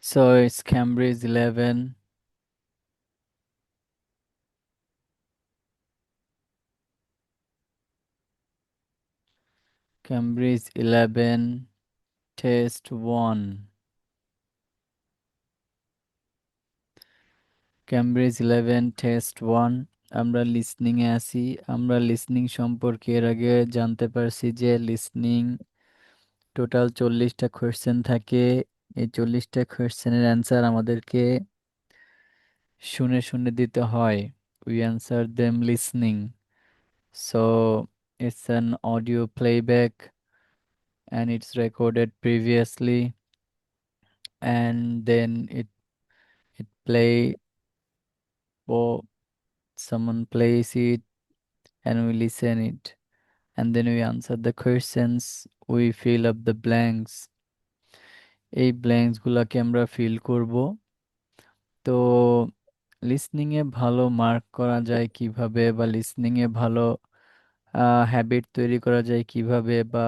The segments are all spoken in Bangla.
So it's Cambridge 11, Cambridge 11, Test 1, Cambridge 11, Test 1। আমরা লিসনিং এ আছি। আমরা লিসনিং সম্পর্কে এর আগে জানতে পারছি যে লিসনিং টোটাল 40টা কোয়েশ্চেন থাকে। এই 40টা কোয়েশ্চেনের অ্যান্সার আমাদেরকে শুনে শুনে দিতে হয়। We answer them listening. So it's an audio playback and it's recorded previously, and then it play or someone plays it and we listen it, and then we answer the questions, we fill up the blanks। এই ব্ল্যাঙ্কস গুলাকে আমরা ফিল করব। তো লিসনিং এ ভালো মার্ক করা যায় কিভাবে, বা লিসনিং এ ভালো হ্যাবিট তৈরি করা যায় কিভাবে, বা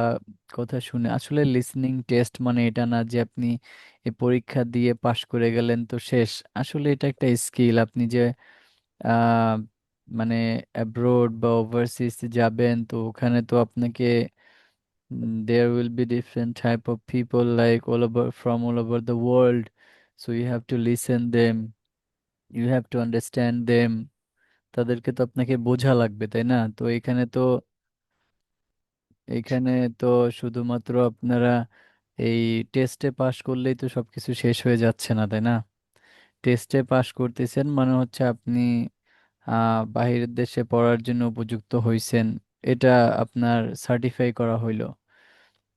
কথা শুনে আসলে লিসনিং টেস্ট মানে এটা না যে আপনি এই পরীক্ষা দিয়ে পাশ করে গেলেন তো শেষ। আসলে এটা একটা স্কিল। আপনি যে আহ, মানে অ্যাব্রোড বা ওভারসিজ যাবেন, তো ওখানে তো আপনাকে there will be different type of people like all over from all over the world. So you have to listen them, you have to understand them. তাদেরকে তো আপনাকে বোঝা লাগবে, তাই না? তো এখানে তো শুধুমাত্র আপনারা এই টেস্টে পাশ করলেই তো সবকিছু শেষ হয়ে যাচ্ছে না, তাই না? টেস্টে পাশ করতেছেন মানে হচ্ছে আপনি বাহিরের দেশে পড়ার জন্য উপযুক্ত হইছেন, এটা আপনার সার্টিফাই করা হইলো।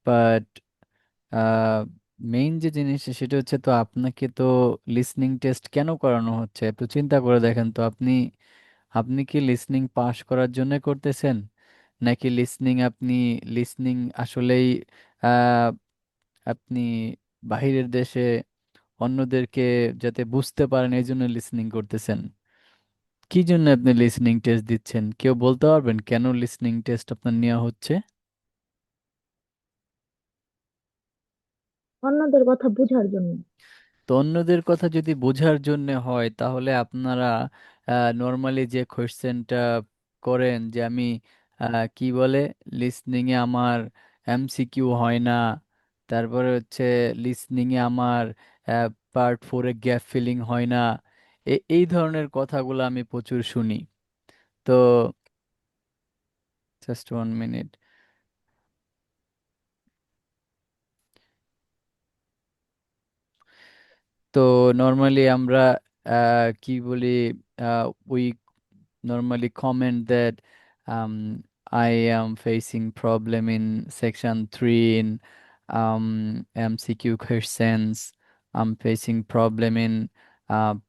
বাট মেইন যে জিনিস সেটা হচ্ছে, তো আপনাকে তো লিসনিং টেস্ট কেন করানো হচ্ছে একটু চিন্তা করে দেখেন তো। আপনি আপনি কি লিসনিং পাস করার জন্য করতেছেন, নাকি লিসনিং আসলেই আহ, আপনি বাহিরের দেশে অন্যদেরকে যাতে বুঝতে পারেন এই জন্য লিসনিং করতেছেন? কি জন্য আপনি লিসনিং টেস্ট দিচ্ছেন? কেউ বলতে পারবেন কেন লিসনিং টেস্ট আপনার নেওয়া হচ্ছে? অন্যদের কথা বোঝার জন্য। তো অন্যদের কথা যদি বোঝার জন্য হয়, তাহলে আপনারা নর্মালি যে কোয়েশ্চেনটা করেন যে আমি কি বলে, লিসনিং এ আমার এমসিকিউ হয় না, তারপরে হচ্ছে লিসনিং এ আমার পার্ট 4-এ গ্যাপ ফিলিং হয় না, এই ধরনের কথাগুলো আমি প্রচুর শুনি। তো জাস্ট 1 মিনিট। তো নর্মালি আমরা কি বলি, we normally comment that I am facing problem in section 3 in MCQ questions. I'm facing problem in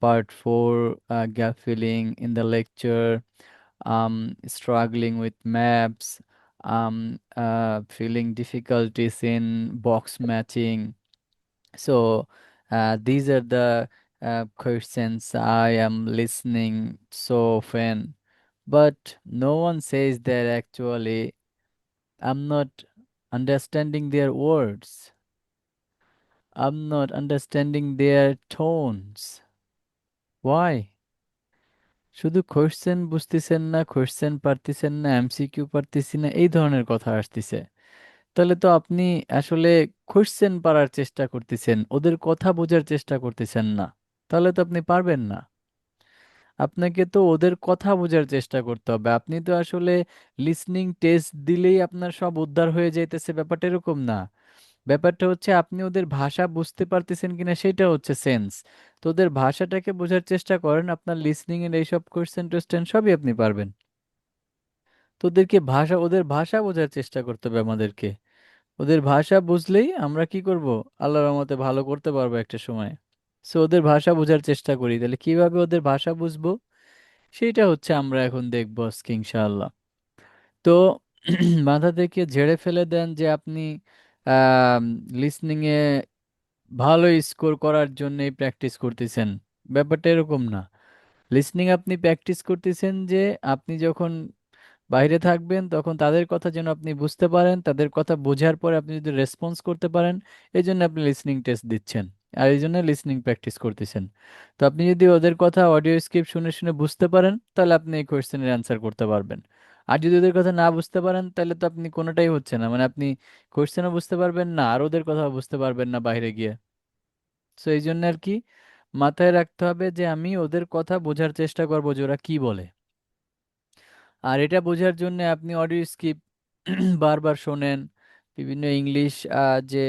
part 4 gap filling in the lecture. Struggling with maps. Feeling difficulties in box matching. So these are the questions I am listening so often, but no one says that actually I'm not understanding their words. I'm not understanding their tones. Why? শুধু কোশ্চেন বুঝতেছেন না, কোশ্চেন পারতেছেন না, এমসিকিউ পারতেছি না, এই ধরনের কথা আসতেছে। তাহলে তো আপনি আসলে কোশ্চেন পারার চেষ্টা করতেছেন, ওদের কথা বোঝার চেষ্টা করতেছেন না। তাহলে তো আপনি পারবেন না। আপনাকে তো ওদের কথা বোঝার চেষ্টা করতে হবে। আপনি তো আসলে লিসনিং টেস্ট দিলেই আপনার সব উদ্ধার হয়ে যাইতেছে, ব্যাপারটা এরকম না। ব্যাপারটা হচ্ছে আপনি ওদের ভাষা বুঝতে পারতেছেন কিনা, সেটা হচ্ছে সেন্স। তো ওদের ভাষাটাকে বোঝার চেষ্টা করেন, আপনার লিসনিং এর এইসব কোশ্চেন টোশ্চেন সবই আপনি পারবেন। তো ওদের ভাষা বোঝার চেষ্টা করতে হবে আমাদেরকে। ওদের ভাষা বুঝলেই আমরা কি করব, আল্লাহর রহমতে ভালো করতে পারবো একটা সময়। সো ওদের ভাষা বোঝার চেষ্টা করি, তাহলে কিভাবে ওদের ভাষা বুঝবো সেটা হচ্ছে আমরা এখন দেখবো আজকে ইনশাআল্লাহ। তো মাথা থেকে ঝেড়ে ফেলে দেন যে আপনি লিসনিং এ ভালো স্কোর করার জন্যই প্র্যাকটিস করতেছেন। ব্যাপারটা এরকম না। লিসনিং আপনি প্র্যাকটিস করতেছেন যে আপনি যখন বাইরে থাকবেন তখন তাদের কথা যেন আপনি বুঝতে পারেন, তাদের কথা বোঝার পরে আপনি যদি রেসপন্স করতে পারেন, এই জন্য আপনি লিসনিং টেস্ট দিচ্ছেন। আর এই জন্য লিসনিং প্র্যাকটিস করতেছেন। তো আপনি যদি ওদের কথা অডিও স্ক্রিপ্ট শুনে শুনে বুঝতে পারেন, তাহলে আপনি এই কোয়েশ্চেনের অ্যান্সার করতে পারবেন। আর যদি ওদের কথা না বুঝতে পারেন, তাহলে তো আপনি কোনোটাই হচ্ছে না, মানে আপনি কোয়েশ্চেনও বুঝতে পারবেন না আর ওদের কথা বুঝতে পারবেন না বাইরে গিয়ে। তো এই জন্য আর কি মাথায় রাখতে হবে যে আমি ওদের কথা বোঝার চেষ্টা করবো যে ওরা কি বলে। আর এটা বোঝার জন্য আপনি অডিও স্ক্রিপ্ট বারবার শোনেন, বিভিন্ন ইংলিশ যে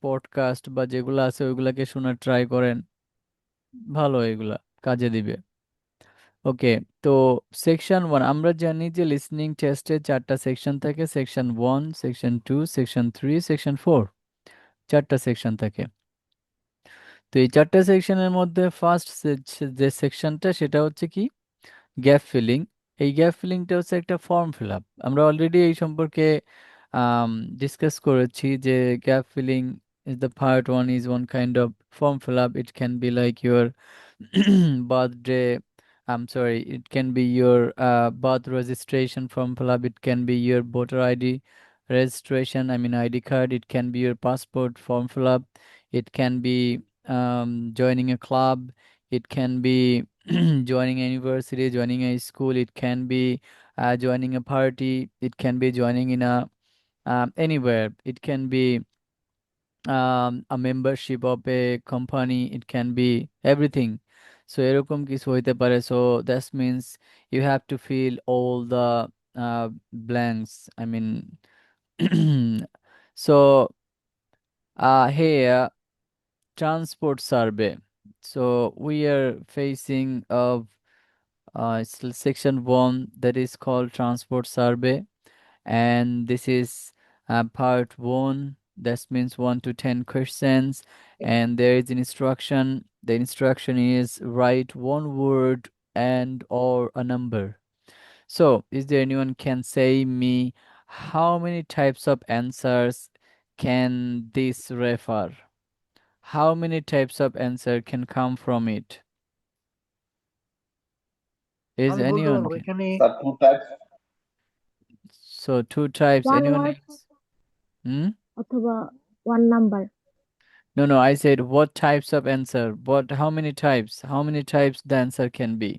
পডকাস্ট বা যেগুলো আছে ওইগুলাকে শোনার ট্রাই করেন, ভালো এগুলা কাজে দিবে। ওকে, তো সেকশন 1 আমরা জানি যে লিসনিং টেস্টে 4টা সেকশন থাকে, সেকশন 1, সেকশন 2, সেকশন 3, সেকশন 4, 4টা সেকশন থাকে। তো এই 4টা সেকশনের মধ্যে ফার্স্ট যে সেকশনটা সেটা হচ্ছে কি গ্যাপ ফিলিং। এই গ্যাপ ফিলিংটা হচ্ছে একটা ফর্ম ফিল আপ। আমরা অলরেডি এই সম্পর্কে ডিসকাস করেছি যে gap filling is the part 1 is one kind of form fill up. It can be like your birthday, I'm sorry, it can be your birth registration form fill up, it can be your voter ID registration, I mean ID card, it can be your passport form fill up, it can be joining a club, it can be joining a university, joining a school, it can be joining a party, it can be joining in a anywhere, it can be a membership of a company, it can be everything. So এরকম কিছু হইতে পারে, so that means you have to fill all the blanks, I mean so here transport survey. So we are facing of section 1 that is called transport survey, and this is part 1. That means 1 to 10 questions, and there is an instruction. The instruction is write one word and or a number. So, is there anyone can say me how many types of answers can this refer? How many types of answer can come from it? Is আমি বলতে anyone পারবো can? এখানে Sir, two types. So two types. One Anyone word else? Hmm? অথবা one number. No, no. I said what types of answer. What? How many types? How many types the answer can be?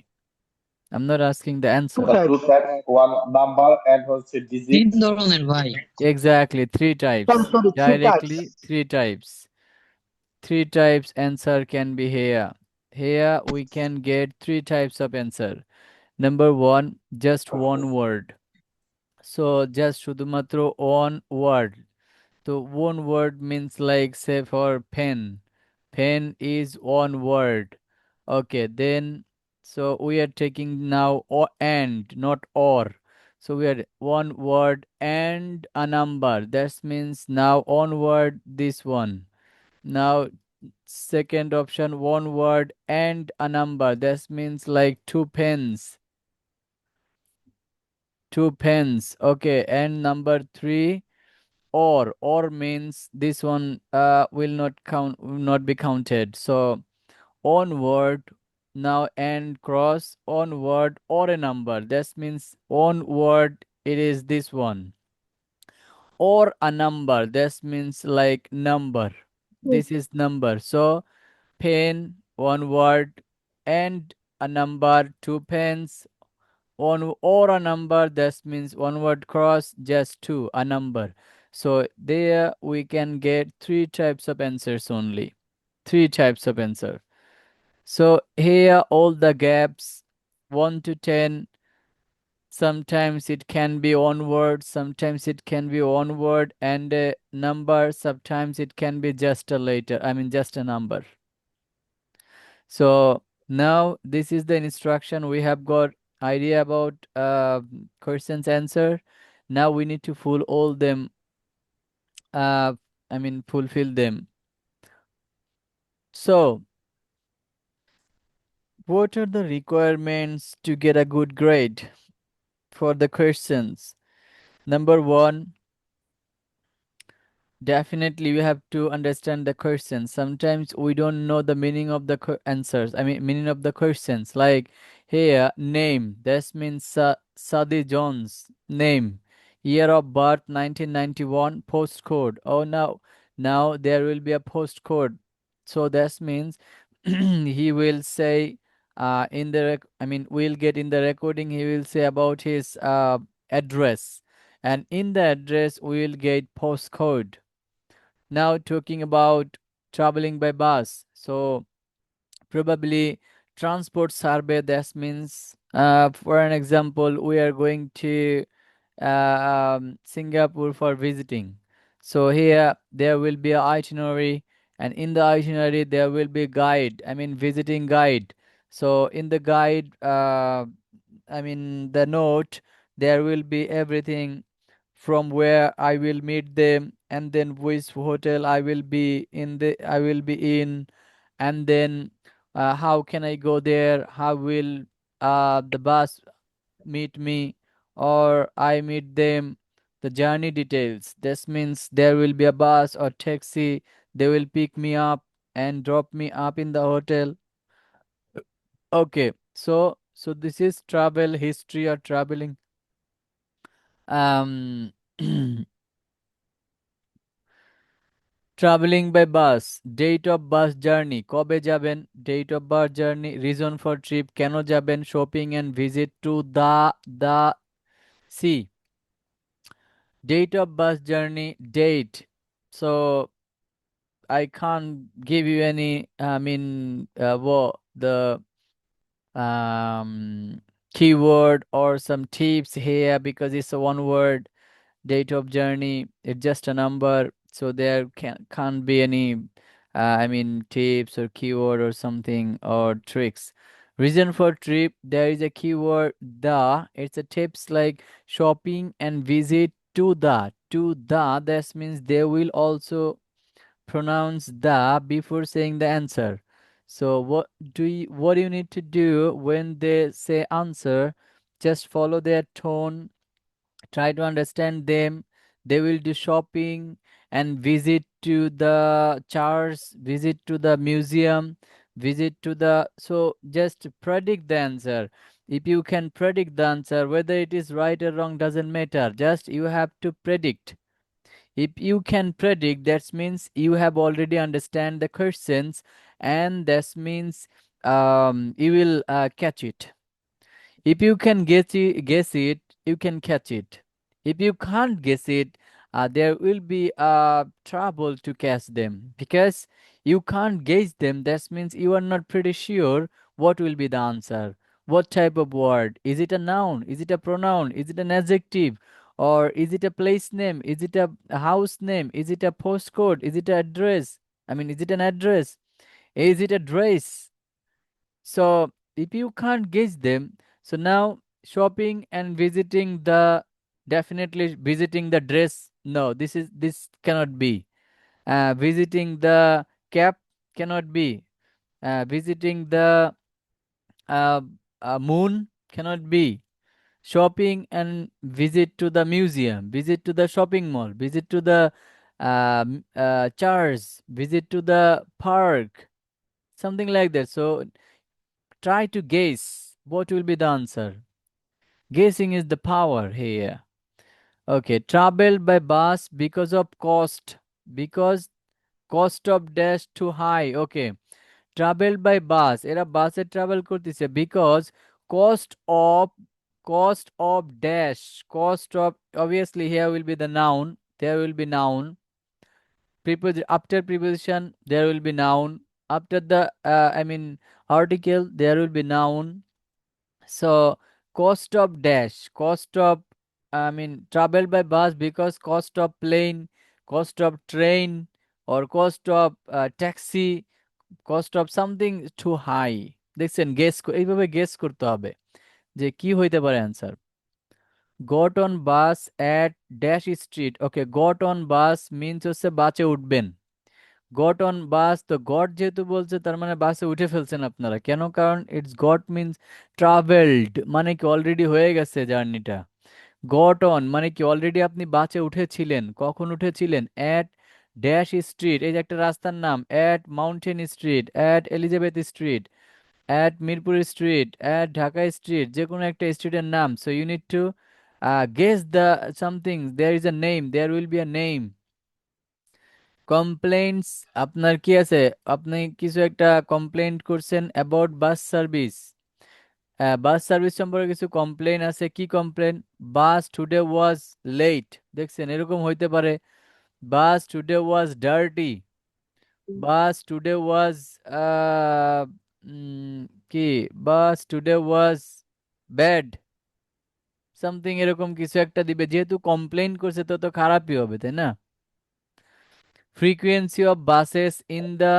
I'm not asking the two answer. Sir, two types. types. One number and also তিন digits. ধরনের ভাই। Exactly. Three Sorry, types. sorry, three types. Directly three types. Three types answer can be here. Here we can get three types of answer. Number 1, just one word. So just শুধুমাত্র one word. So one word means like say for pen. Pen is one word. Okay, then so we are taking now or and not or. So we are one word and a number. That means now one word this one. Now second option one word and a number. That means like two pens. Two pens. Okay, and number 3 or means this one will not count, will not be counted. So on word now and cross on word or a number, that means on word it is this one, or a number, that means like number, Two. this is number. So pen one word and a number, two pens, one or a number, that means one word cross just two a number. So there we can get three types of answers only, three types of answer. So here all the gaps 1 to 10, sometimes it can be one word, sometimes it can be one word and a number, sometimes it can be just a letter, I mean just a number. So now this is the instruction. We have got idea about questions answer. Now we need to full all them. Uh, I mean fulfill them. So what are the requirements to get a good grade for the questions? Number 1, definitely you have to understand the question. Sometimes we don't know the meaning of the answers. I mean meaning of the questions. Like here name. That means Sadi Jones name. Year of birth 1991. Postcode. Oh now there will be a postcode. So that means he will say in the I mean we'll get in the recording he will say about his address, and in the address we will get postcode. Now talking about traveling by bus, so probably transport survey. That means for an example we are going to Singapore for visiting. So here there will be a itinerary, and in the itinerary there will be guide. I mean visiting guide. So in the guide, I mean the note, there will be everything from where I will meet them, and then which hotel I will be in, and then how can I go there? How will the bus meet me, or I meet them? The journey details. This means there will be a bus or taxi. They will pick me up and drop me up in the hotel. Okay, so this is travel history or traveling. Um, traveling by bus. Date of bus journey. কবে যাবেন? Date of bus journey. Reason for trip. কেন যাবেন? Shopping and visit to the sea. Date of bus journey. Date. So I can't give you any. I mean, what the keyword or some tips here because it's a one word. Date of journey, it's just a number, so there can't be any I mean tips or keyword or something or tricks. Reason for trip, there is a keyword the. It's a tips like shopping and visit to the. That means they will also pronounce the before saying the answer. So what do you need to do when they say answer? Just follow their tone, try to understand them. They will do shopping and visit to the church, visit to the museum, visit to the. So just predict the answer. If you can predict the answer, whether it is right or wrong doesn't matter, just you have to predict. If you can predict, that means you have already understand the questions, and that means you will catch it. If you can guess it, you can catch it. If you can't guess it, there will be trouble to catch them because you can't guess them. That means you are not pretty sure what will be the answer. What type of word? Is it a noun? Is it a pronoun? Is it an adjective? Or is it a place name? Is it a house name? Is it a postcode? Is it an address? I mean, is it an address? Is it a dress? So if you can't gauge them, so now shopping and visiting the, definitely visiting the dress. No, this cannot be. Visiting the cap cannot be. Visiting the uh, moon cannot be. Shopping and visit to the museum, visit to the shopping mall, visit to the church, visit to the park, something like that. So try to guess what will be the answer. Guessing is the power here. Okay, travel by bus because of cost. Because cost of dash too high. Okay, travel by bus. এরা বাসে travel করতেছে because cost of dash. Cost of, obviously here will be the noun. There will be noun. After preposition there will be noun. After the I mean article there will be noun. So cost of dash, cost of, I mean travel by bus because cost of plane, cost of train, or cost of taxi, cost of something too high. দেখছেন এইভাবে গেস করতে হবে যে কি হইতে পারে answer. Got on bus at dash street. Okay, got on bus means হচ্ছে বাসে উঠবেন। গট অন বাস, তো গট যেহেতু বলছে তার মানে বাসে উঠে ফেলছেন আপনারা। কেন? কারণ ইটস গট মিনস ট্রাভেলড, মানে কি অলরেডি হয়ে গেছে জার্নিটা। গট অন মানে কি অলরেডি আপনি বাসে উঠেছিলেন। কখন উঠেছিলেন? অ্যাট ড্যাশ স্ট্রিট, এই যে একটা রাস্তার নাম, at mountain street, at Elizabeth street, at Mirpur street, at Dhaka street, যে কোনো একটা স্ট্রিটের নাম। So you need to guess the something, there is a name, there will be a name. Complaints, আপনার কি আছে? আপনি কিছু একটা কমপ্লেইন্ট করছেন about bus service. Bus service সম্পর্কে কিছু কমপ্লেইন আছে। কি complain? Bus today was late. দেখছেন, এরকম হইতে পারে। Bus today was dirty. Bus today was কি, bus today was bad, something এরকম কিছু একটা দিবে। যেহেতু কমপ্লেইন করছে তো তো খারাপই হবে, তাই না? Frequency of buses in the,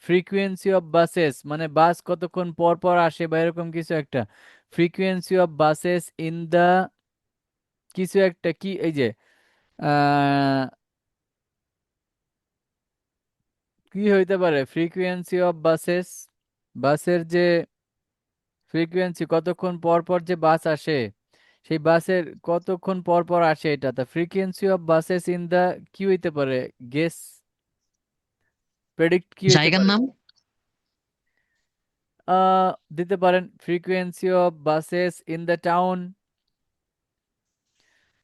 frequency of buses মানে বাস কতক্ষণ পর পর আসে বা এরকম কিছু একটা। Frequency of buses in the কিছু একটা, কি এই যে আহ, কি হইতে পারে? ফ্রিকোয়েন্সি অফ বাসেস, বাসের যে ফ্রিকোয়েন্সি, কতক্ষণ পর পর যে বাস আসে, সেই বাসের কতক্ষণ পর পর আসে, এটা তো frequency of buses in the. কি হইতে পারে? গেস, প্রেডিক্ট কি হইতে জায়গার পারে? নাম। আহ দিতে পারেন frequency of buses in the town,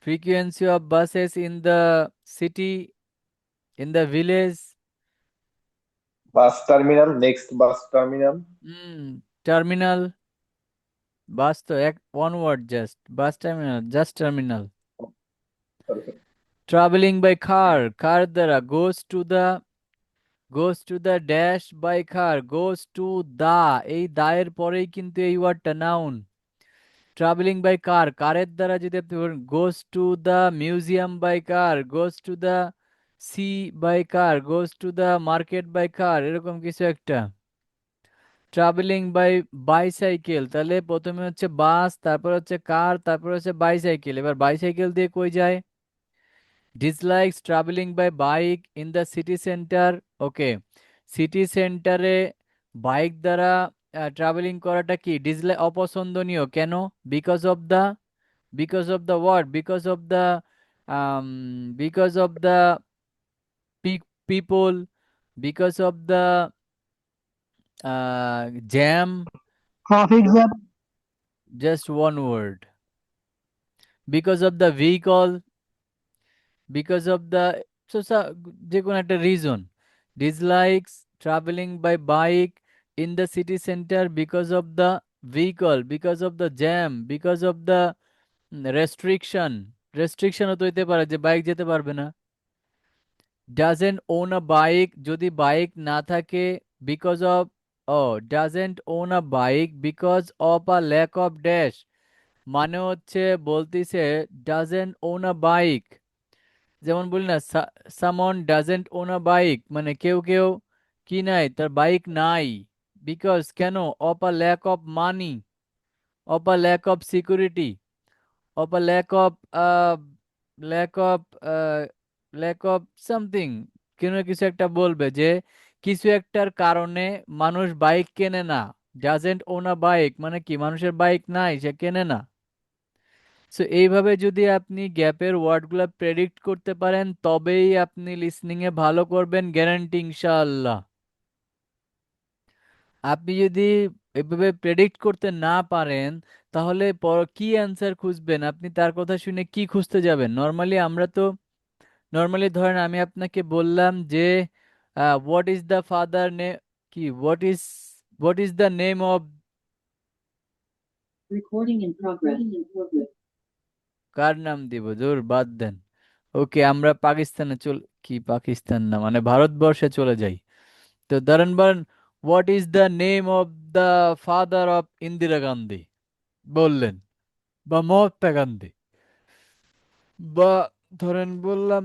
frequency of buses in the city, in the village. Bus terminal, next bus terminal. Terminal. Bus তো এক one word, just bus terminal, just terminal. Travelling by car, car দ্বারা, goes to the dash by car, goes to the, এই দা এর পরেই কিন্তু এই ওয়ার্ডটা নাউন। ট্রাভেলিং বাই কার, কারের দ্বারা যদি আপনি বলেন goes to the museum by car, goes to the sea by car, goes to the market by car, এরকম কিছু একটা। ট্রাভেলিং বাই বাইসাইকেল, তাহলে প্রথমে হচ্ছে বাস, তারপর হচ্ছে কার, তারপর হচ্ছে বাইসাইকেল। এবার বাইসাইকেল দিয়ে কই যায়? Dislikes travelling by bike in the city centre. Okay, city সেন্টারে বাইক দ্বারা ট্রাভেলিং করাটা কি ডিসলাইক, অপছন্দনীয়। কেন? Because of the, because of the what, because of the because of the people, because of the jam. Traffic jam. Just one word. Because of the vehicle, because of the, যে কোনো একটা reason. Dislikes travelling by bike in the city centre because of the vehicle, because of the jam, because of the restriction. রেস্ট্রিকশনও তো হইতে পারে যে বাইক যেতে পারবে না। ডাজেন্ট ওন আ বাইক, যদি বাইক না থাকে, because of, oh, doesn't own a bike because of a lack of dash, মানে হচ্ছে বলতিছে ডাজেন্ট ওন আ বাইক। যেমন বলি না, সামন ডাজেন্ট ওন আ বাইক, মানে কেউ কেউ কি নাই, তার বাইক নাই। বিকজ কেন? Of a lack of money, of a lack of security, of a lack of lack of something. কেন কিছু একটা বলবে যে কিছু একটার কারণে মানুষ বাইক কেনে না। ডাজেন্ট ওন আ বাইক মানে কি, মানুষের বাইক নাই, সে কেনে না। সো এইভাবে যদি আপনি গ্যাপের ওয়ার্ডগুলো প্রেডিক্ট করতে পারেন, তবেই আপনি লিসনিং এ ভালো করবেন, গ্যারান্টি ইনশাআল্লাহ। আপনি যদি এভাবে প্রেডিক্ট করতে না পারেন, তাহলে কি অ্যান্সার খুঁজবেন আপনি? তার কথা শুনে কি খুঁজতে যাবেন? নর্মালি আমরা তো, নর্মালি ধরেন আমি আপনাকে বললাম যে হোয়াট ইজ দ্য ফাদার নে, কি, what is the name of, Recording in progress. কার নাম দিব, দূর বাদ দেন। ওকে, আমরা পাকিস্তানে কি পাকিস্তান না, মানে ভারতবর্ষে চলে যাই। তো ধরেন বলেন what is the name of the father of Indira Gandhi বললেন, বা মহাত্মা গান্ধী, বা ধরেন বললাম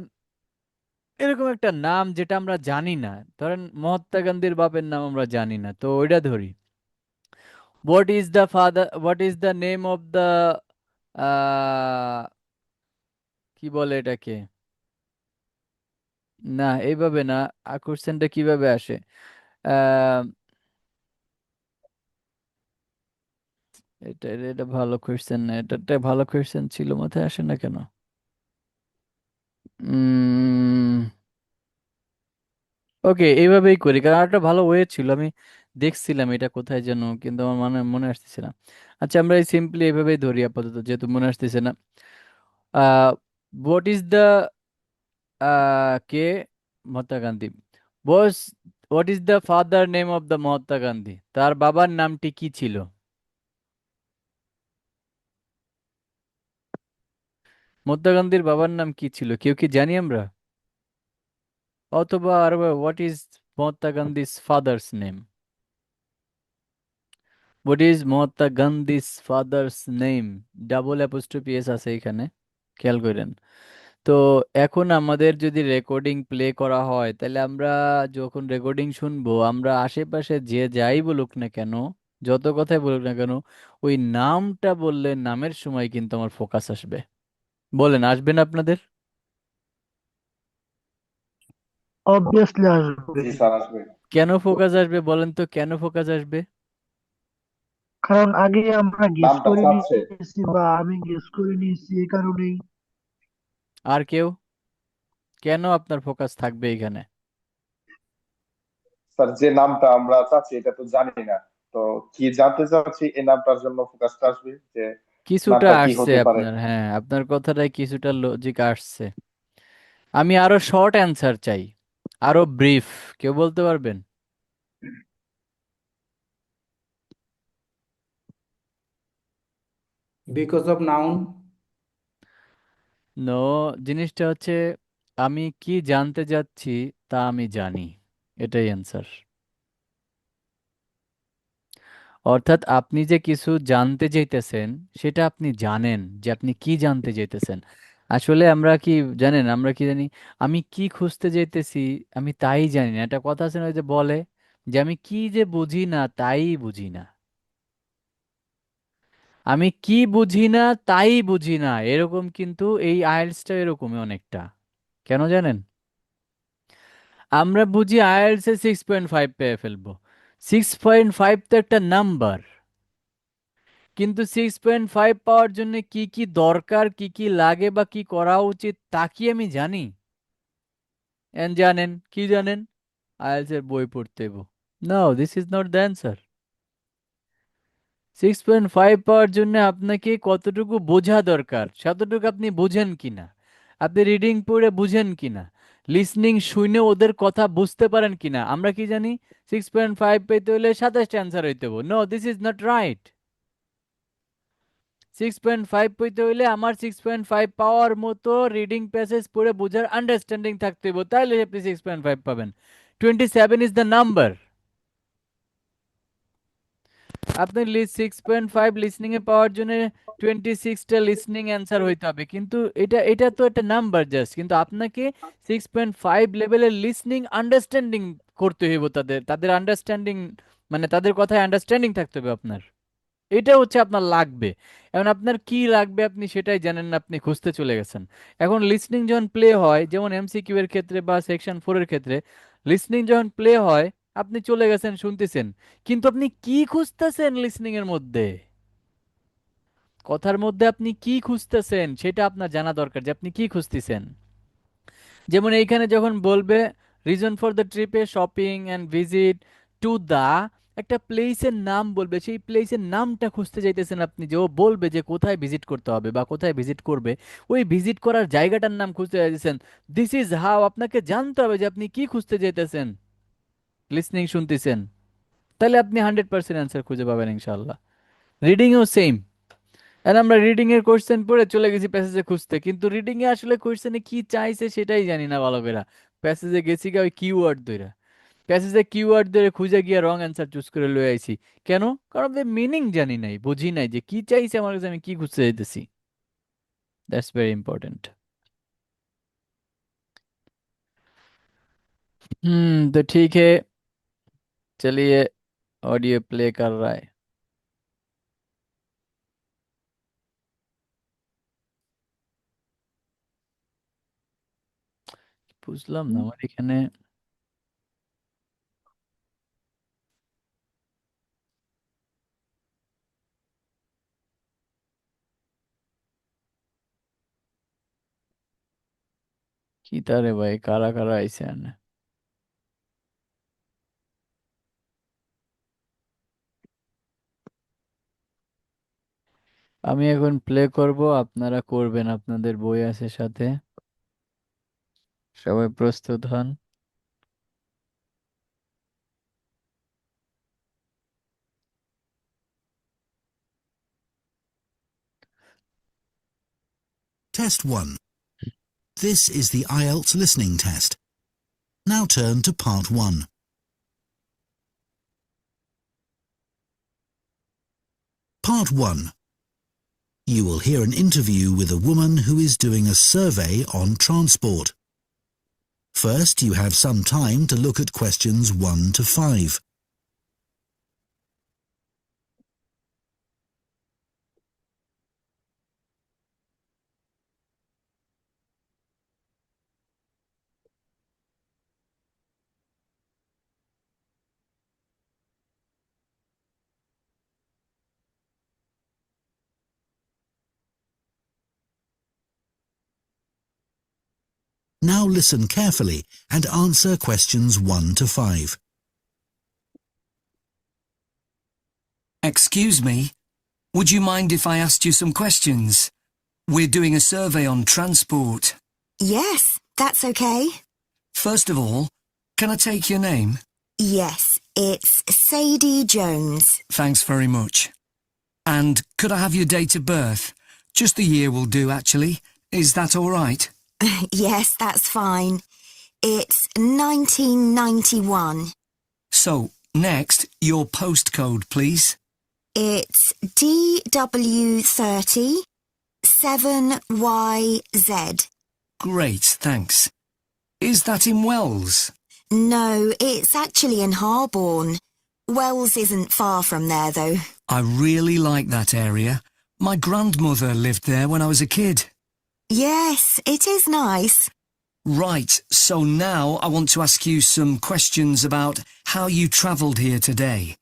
এরকম একটা নাম যেটা আমরা জানি না। ধরেন মহাত্মা গান্ধীর বাপের নাম আমরা জানি না, তো ওইটা ধরি। What is the father, what is the name of the, কি বলে এটাকে, না এইভাবে না। কোশ্চেনটা কিভাবে আসে? আহ এটা এটা ভালো কোশ্চেন না, এটা একটা ভালো কোশ্চেন ছিল, মাথায় আসে না কেন? ওকে, এইভাবেই করি, কারণ একটা ভালো ওয়ে ছিল, আমি দেখছিলাম এটা কোথায় যেন, কিন্তু আমার মনে মনে আসতেছে না। আচ্ছা, আমরা এই সিম্পলি এইভাবেই ধরি আপাতত, যেহেতু মনে আসতেছে না। What is the, K Mahatma Gandhi. Boss, what is the father name of the Mahatma Gandhi? তার বাবার নামটি কি ছিল? মহাত্মা গান্ধীর বাবার নাম কি ছিল, কেউ কি জানি আমরা? অথবা আর what is Mahatma Gandhi's father's name? What is Mahatma Gandhi's father's name? Double apostrophe S আছে এখানে, খেয়াল করেন। তো এখন আমাদের যদি রেকর্ডিং প্লে করা হয়, তাহলে আমরা যখন রেকর্ডিং শুনবো, আমরা আশেপাশে যে যাই বলুক না কেন, যত কথাই বলুক না কেন, ওই নামটা বললে নামের সময় কিন্তু আমার ফোকাস আসবে। বলেন, আসবে না আপনাদের? অবভিয়াসলি আসবে। জি স্যার, আসবে। কেন ফোকাস আসবে বলেন তো, কেন ফোকাস আসবে? কারণ আগে আমরা গেস নামটা করে চাচ্ছে। নিয়েছি বা আমি গেস করে নিয়েছি, এই কারণেই। আর কেউ? কেন আপনার ফোকাস থাকবে এখানে? স্যার, যে নামটা আমরা চাচ্ছি এটা তো জানি না, তো কি জানতে চাচ্ছি এই নামটার জন্য ফোকাসটা আসবে যে কিছুটা নামটা কি আসছে হতে পারে। আপনার, হ্যাঁ, আপনার কথাটায় কিছুটা লজিক আসছে। আমি আরো শর্ট অ্যান্সার চাই, আরো ব্রিফ। কেউ বলতে পারবেন? Because of noun. নো, জিনিসটা হচ্ছে আমি কি জানতে যাচ্ছি তা আমি জানি, এটাই অ্যান্সার। অর্থাৎ আপনি যে কিছু জানতে চাইতেছেন, সেটা আপনি জানেন যে আপনি কি জানতে চাইতেছেন। আসলে আমরা কি জানেন, আমরা কি জানি? আমি কি খুঁজতে চাইতেছি আমি তাই জানি না। একটা কথা আছে না, ওই যে বলে যে আমি কি যে বুঝি না তাই বুঝি না। আমি কি বুঝি না তাই বুঝি না, এরকম কিন্তু এই আইএলটিএসটা এরকমই অনেকটা। কেন জানেন? আমরা বুঝি আইএলটিএস এ 6.5 পেয়ে ফেলবো। 6.5 তো একটা নাম্বার, কিন্তু 6.5 পাওয়ার জন্য কি কি দরকার, কি কি লাগে বা কি করা উচিত তা কি আমি জানি? জানেন কি জানেন? আইএলটিএস এর বই পড়তে হইব। No, this is not the answer. 6.5 পাওয়ার জন্য আপনাকে কতটুকু বোঝা দরকার সেতটুকু আপনি বুঝেন কিনা, আপনি রিডিং পড়ে বুঝেন কিনা, লিসনিং শুনে ওদের কথা বুঝতে পারেন কিনা। আমরা কি জানি? 6.5 পেতে হলে 27টা অ্যান্সার হইতে হবে। No, this is not right. 6.5 পেতে হইলে আমার 6.5 পাওয়ার মতো রিডিং প্যাসেজ পড়ে বোঝার আন্ডারস্ট্যান্ডিং থাকতে হবে, তাহলে আপনি 6.5 পাবেন। 27 ইজ দ্য নাম্বার। আপনি 6.5 লিসনিং এ পাওয়ার জন্য 26টা লিসনিং অ্যান্সার হইতে হবে, কিন্তু এটা এটা তো একটা নাম্বার জাস্ট, কিন্তু আপনাকে 6.5 লেভেলের লিসনিং আন্ডারস্ট্যান্ডিং করতে হইব, তাদের তাদের আন্ডারস্ট্যান্ডিং, মানে তাদের কথায় আন্ডারস্ট্যান্ডিং থাকতে হবে আপনার। এটা হচ্ছে আপনার লাগবে। এখন আপনার কি লাগবে আপনি সেটাই জানেন না, আপনি খুঁজতে চলে গেছেন। এখন লিসনিং যখন প্লে হয়, যেমন এমসিকিউ এর ক্ষেত্রে বা সেকশন 4 এর ক্ষেত্রে, লিসনিং যখন প্লে হয় আপনি চলে গেছেন শুনতেছেন, কিন্তু আপনি কি খুঁজতেছেন লিসনিং এর মধ্যে, কথার মধ্যে আপনি কি খুঁজতেছেন সেটা আপনার জানা দরকার, যে আপনি কি খুঁজতেছেন। যেমন এইখানে যখন বলবে রিজন ফর দ্য ট্রিপে shopping and visit to the, একটা প্লেসের নাম বলবে, সেই প্লেসের নামটা খুঁজতে চাইতেছেন আপনি, যে ও বলবে যে কোথায় ভিজিট করতে হবে বা কোথায় ভিজিট করবে, ওই ভিজিট করার জায়গাটার নাম খুঁজতে চাইতেছেন। দিস ইজ হাউ আপনাকে জানতে হবে যে আপনি কি খুঁজতে চাইতেছেন। লিসনিং শুনতেছেন, তাহলে আপনি 100% অ্যান্সার খুঁজে পাবেন ইনশাল্লাহ। রিডিংও সেম। আর আমরা রিডিং এর কোশ্চেন পড়ে চলে গেছি প্যাসেজে খুঁজতে, কিন্তু রিডিং এ আসলে কোশ্চেনে কি চাইছে সেটাই জানি না ভালো করে। প্যাসেজে গেছি গা ওই কিওয়ার্ড ধরে, প্যাসেজে কিওয়ার্ড ধরে খুঁজে গিয়ে রং অ্যান্সার চুজ করে লয়ে আইছি। কেন? কারণ মিনিং জানি নাই, বুঝি নাই যে কি চাইছে আমার কাছে, আমি কি খুঁজতে চাইতেছি। That's very important. तो ठीक है, चलिए, ऑडियो प्ले कर रहा है। বুঝলাম না আমার এখানে কি তারে ভাই, কারা কারা আইছে আনে। আমি এখন প্লে করব, আপনারা করবেন, আপনাদের বই আছে সাথে, সবাই প্রস্তুত হন। Test 1. This is the IELTS listening test. Now turn to Part 1. Part 1. You will hear an interview with a woman who is doing a survey on transport. First, you have some time to look at questions 1 to 5. Now listen carefully and answer questions 1 to 5. Excuse me, would you mind if I asked you some questions? We're doing a survey on transport. Yes, that's okay. First of all, can I take your name? Yes, it's Sadie Jones. Thanks very much. And could I have your date of birth? Just the year will do, actually. Is that all right? Yes, that's fine. It's 1991. So, next, your postcode, please. It's DW30 7YZ. Great, thanks. Is that in Wells? No, it's actually in Harborne. Wells isn't far from there, though. I really like that area. My grandmother lived there when I was a kid. Yes, it is nice. Right, so now I want to ask you some questions about how you travelled here today.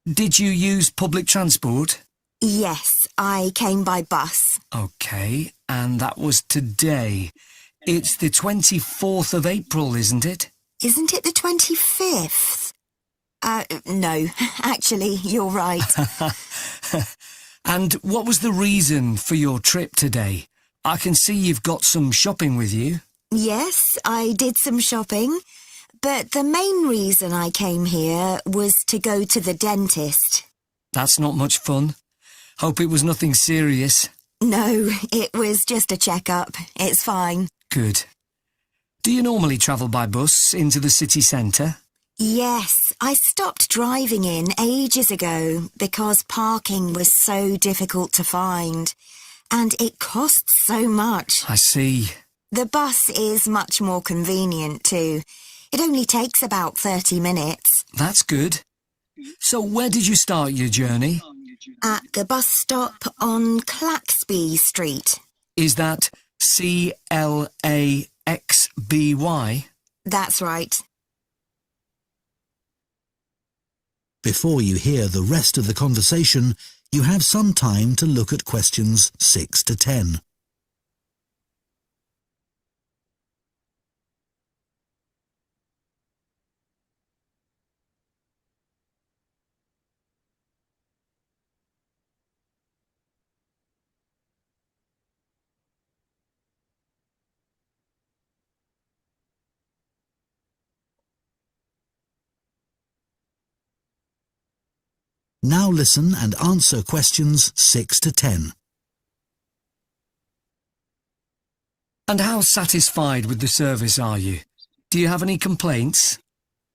Did you use public transport? Yes, I came by bus. OK, and that was today. It's the 24th of April, isn't it? Isn't it the 25th? No, actually, you're right. And what was the reason for your trip today? I can see you've got some shopping with you. Yes, I did some shopping, but the main reason I came here was to go to the dentist. That's not much fun. Hope it was nothing serious. No, it was just a checkup. It's fine. Good. Do you normally travel by bus into the city centre? Yes, I stopped driving in ages ago because parking was so difficult to find. And it costs so much. I see. The bus is much more convenient too. It only takes about 30 minutes. That's good. So where did you start your journey? At the bus stop on Claxby Street. Is that CLAXBY? That's right. Before you hear the rest of the conversation, you have some time to look at questions 6 to 10. Now listen and answer questions 6 to 10. And how satisfied with the service are you? Do you have any complaints?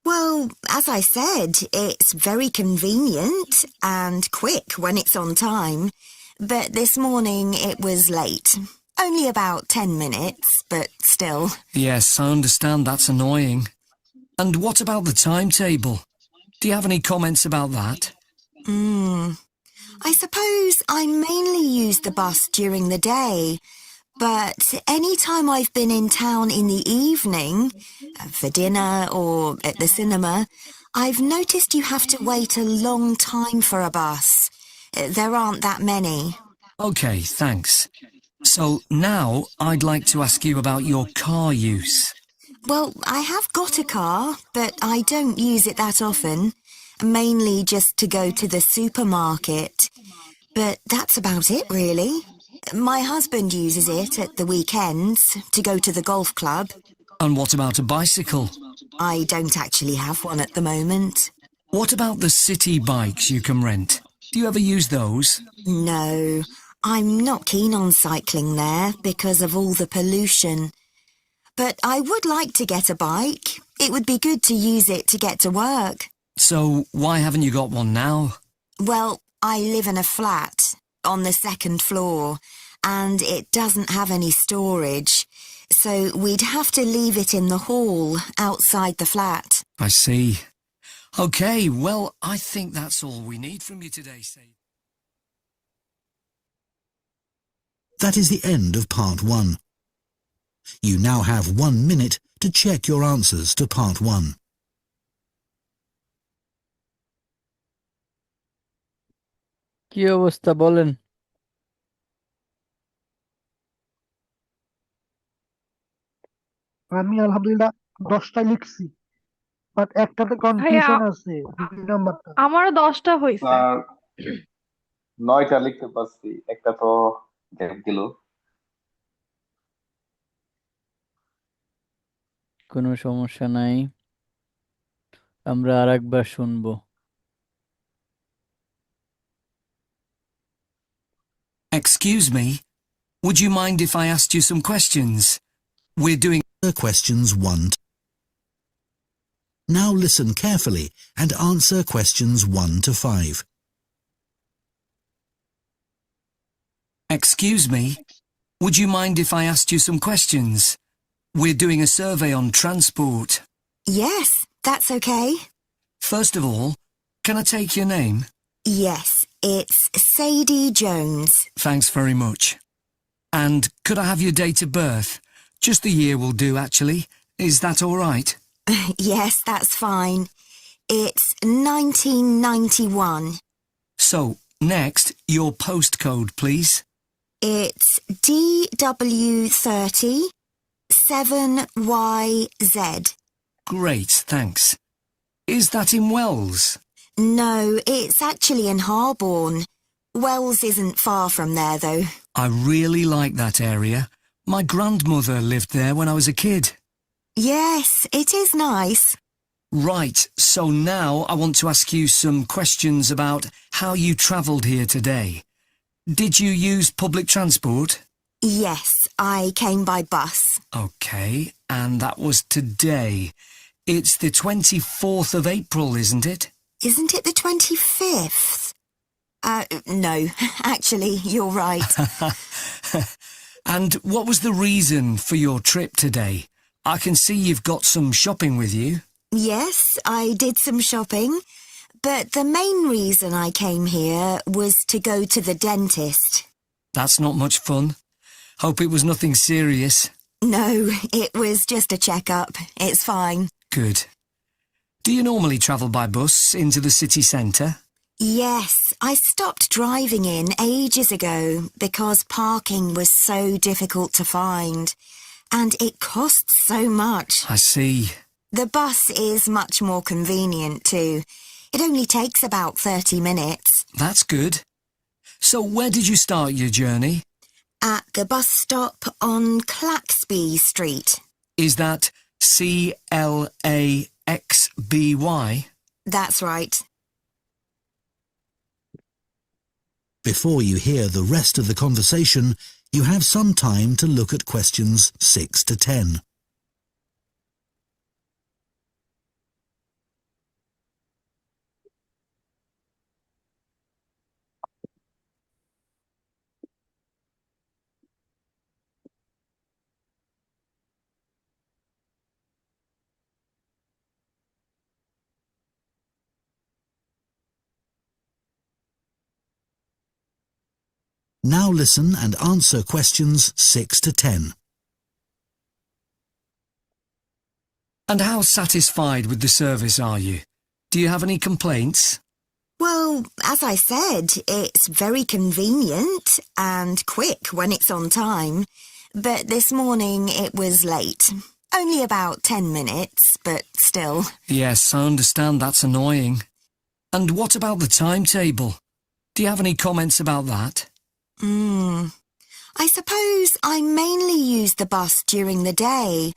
Well, as I said, it's very convenient and quick when it's on time. But this morning it was late. Only about 10 minutes, but still. Yes, I understand that's annoying. And what about the timetable? Do you have any comments about that? I suppose I mainly use the bus during the day, but any time I've been in town in the evening, for dinner or at the cinema, I've noticed you have to wait a long time for a bus. There aren't that many. OK, thanks. So now I'd like to ask you about your car use. Well, I have got a car, but I don't use it that often. Mainly just to go to the supermarket. But that's about it, really. My husband uses it at the weekends to go to the golf club. And what about a bicycle? I don't actually have one at the moment. What about the city bikes you can rent? Do you ever use those? No, I'm not keen on cycling there because of all the pollution. But I would like to get a bike. It would be good to use it to get to work. So why haven't you got one now? Well, I live in a flat on the second floor, and it doesn't have any storage. So we'd have to leave it in the hall outside the flat. I see. Okay, well, I think that's all we need from you today, Sadie. That is the end of part 1. You now have 1 minute to check your answers to part 1. কি অবস্থা বলেন? আমি আলহামদুলিল্লাহ 10টা লিখছি, বাট একটাতে ভাইয়া কনফিউশন আছে, 2 নাম্বারটা। আমারও 10টা হয়েছে। আর 9টা লিখতে পারছি, একটা তো গ্যাপ গেল। কোনো সমস্যা নাই, আমরা আরেকবার শুনবো। Excuse me, would you mind if I asked you some questions? We're doing... Questions 1. Now listen carefully and answer questions 1 to 5. Excuse me, would you mind if I asked you some questions? We're doing a survey on transport. Yes, that's okay. First of all, can I take your name? Yes, it's Sadie Jones. Thanks very much. And could I have your date of birth? Just the year will do, actually. Is that all right? Yes, that's fine. It's 1991. So, next, your postcode, please. It's DW30 7YZ. Great, thanks. Is that in Wells? No, it's actually in Harborne. Wells isn't far from there, though. I really like that area. My grandmother lived there when I was a kid. Yes, it is nice. Right, so now I want to ask you some questions about how you travelled here today. Did you use public transport? Yes, I came by bus. Okay, and that was today. It's the 24th of April, isn't it? Isn't it the 25th? No, actually, you're right. And what was the reason for your trip today? I can see you've got some shopping with you. Yes, I did some shopping, but the main reason I came here was to go to the dentist. That's not much fun. Hope it was nothing serious. No, it was just a checkup. It's fine. Good. Do you normally travel by bus into the city centre? Yes, I stopped driving in ages ago because parking was so difficult to find, and it costs so much. I see. The bus is much more convenient too. It only takes about 30 minutes. That's good. So where did you start your journey? At the bus stop on Claxby Street. Is that CLAXBY? That's right. Before you hear the rest of the conversation, you have some time to look at questions 6 to 10. Now listen and answer questions 6 to 10. And how satisfied with the service are you? Do you have any complaints? Well, as I said, it's very convenient and quick when it's on time. But this morning it was late. Only about 10 minutes, but still. Yes, I understand that's annoying. And what about the timetable? Do you have any comments about that? I suppose I mainly use the bus during the day,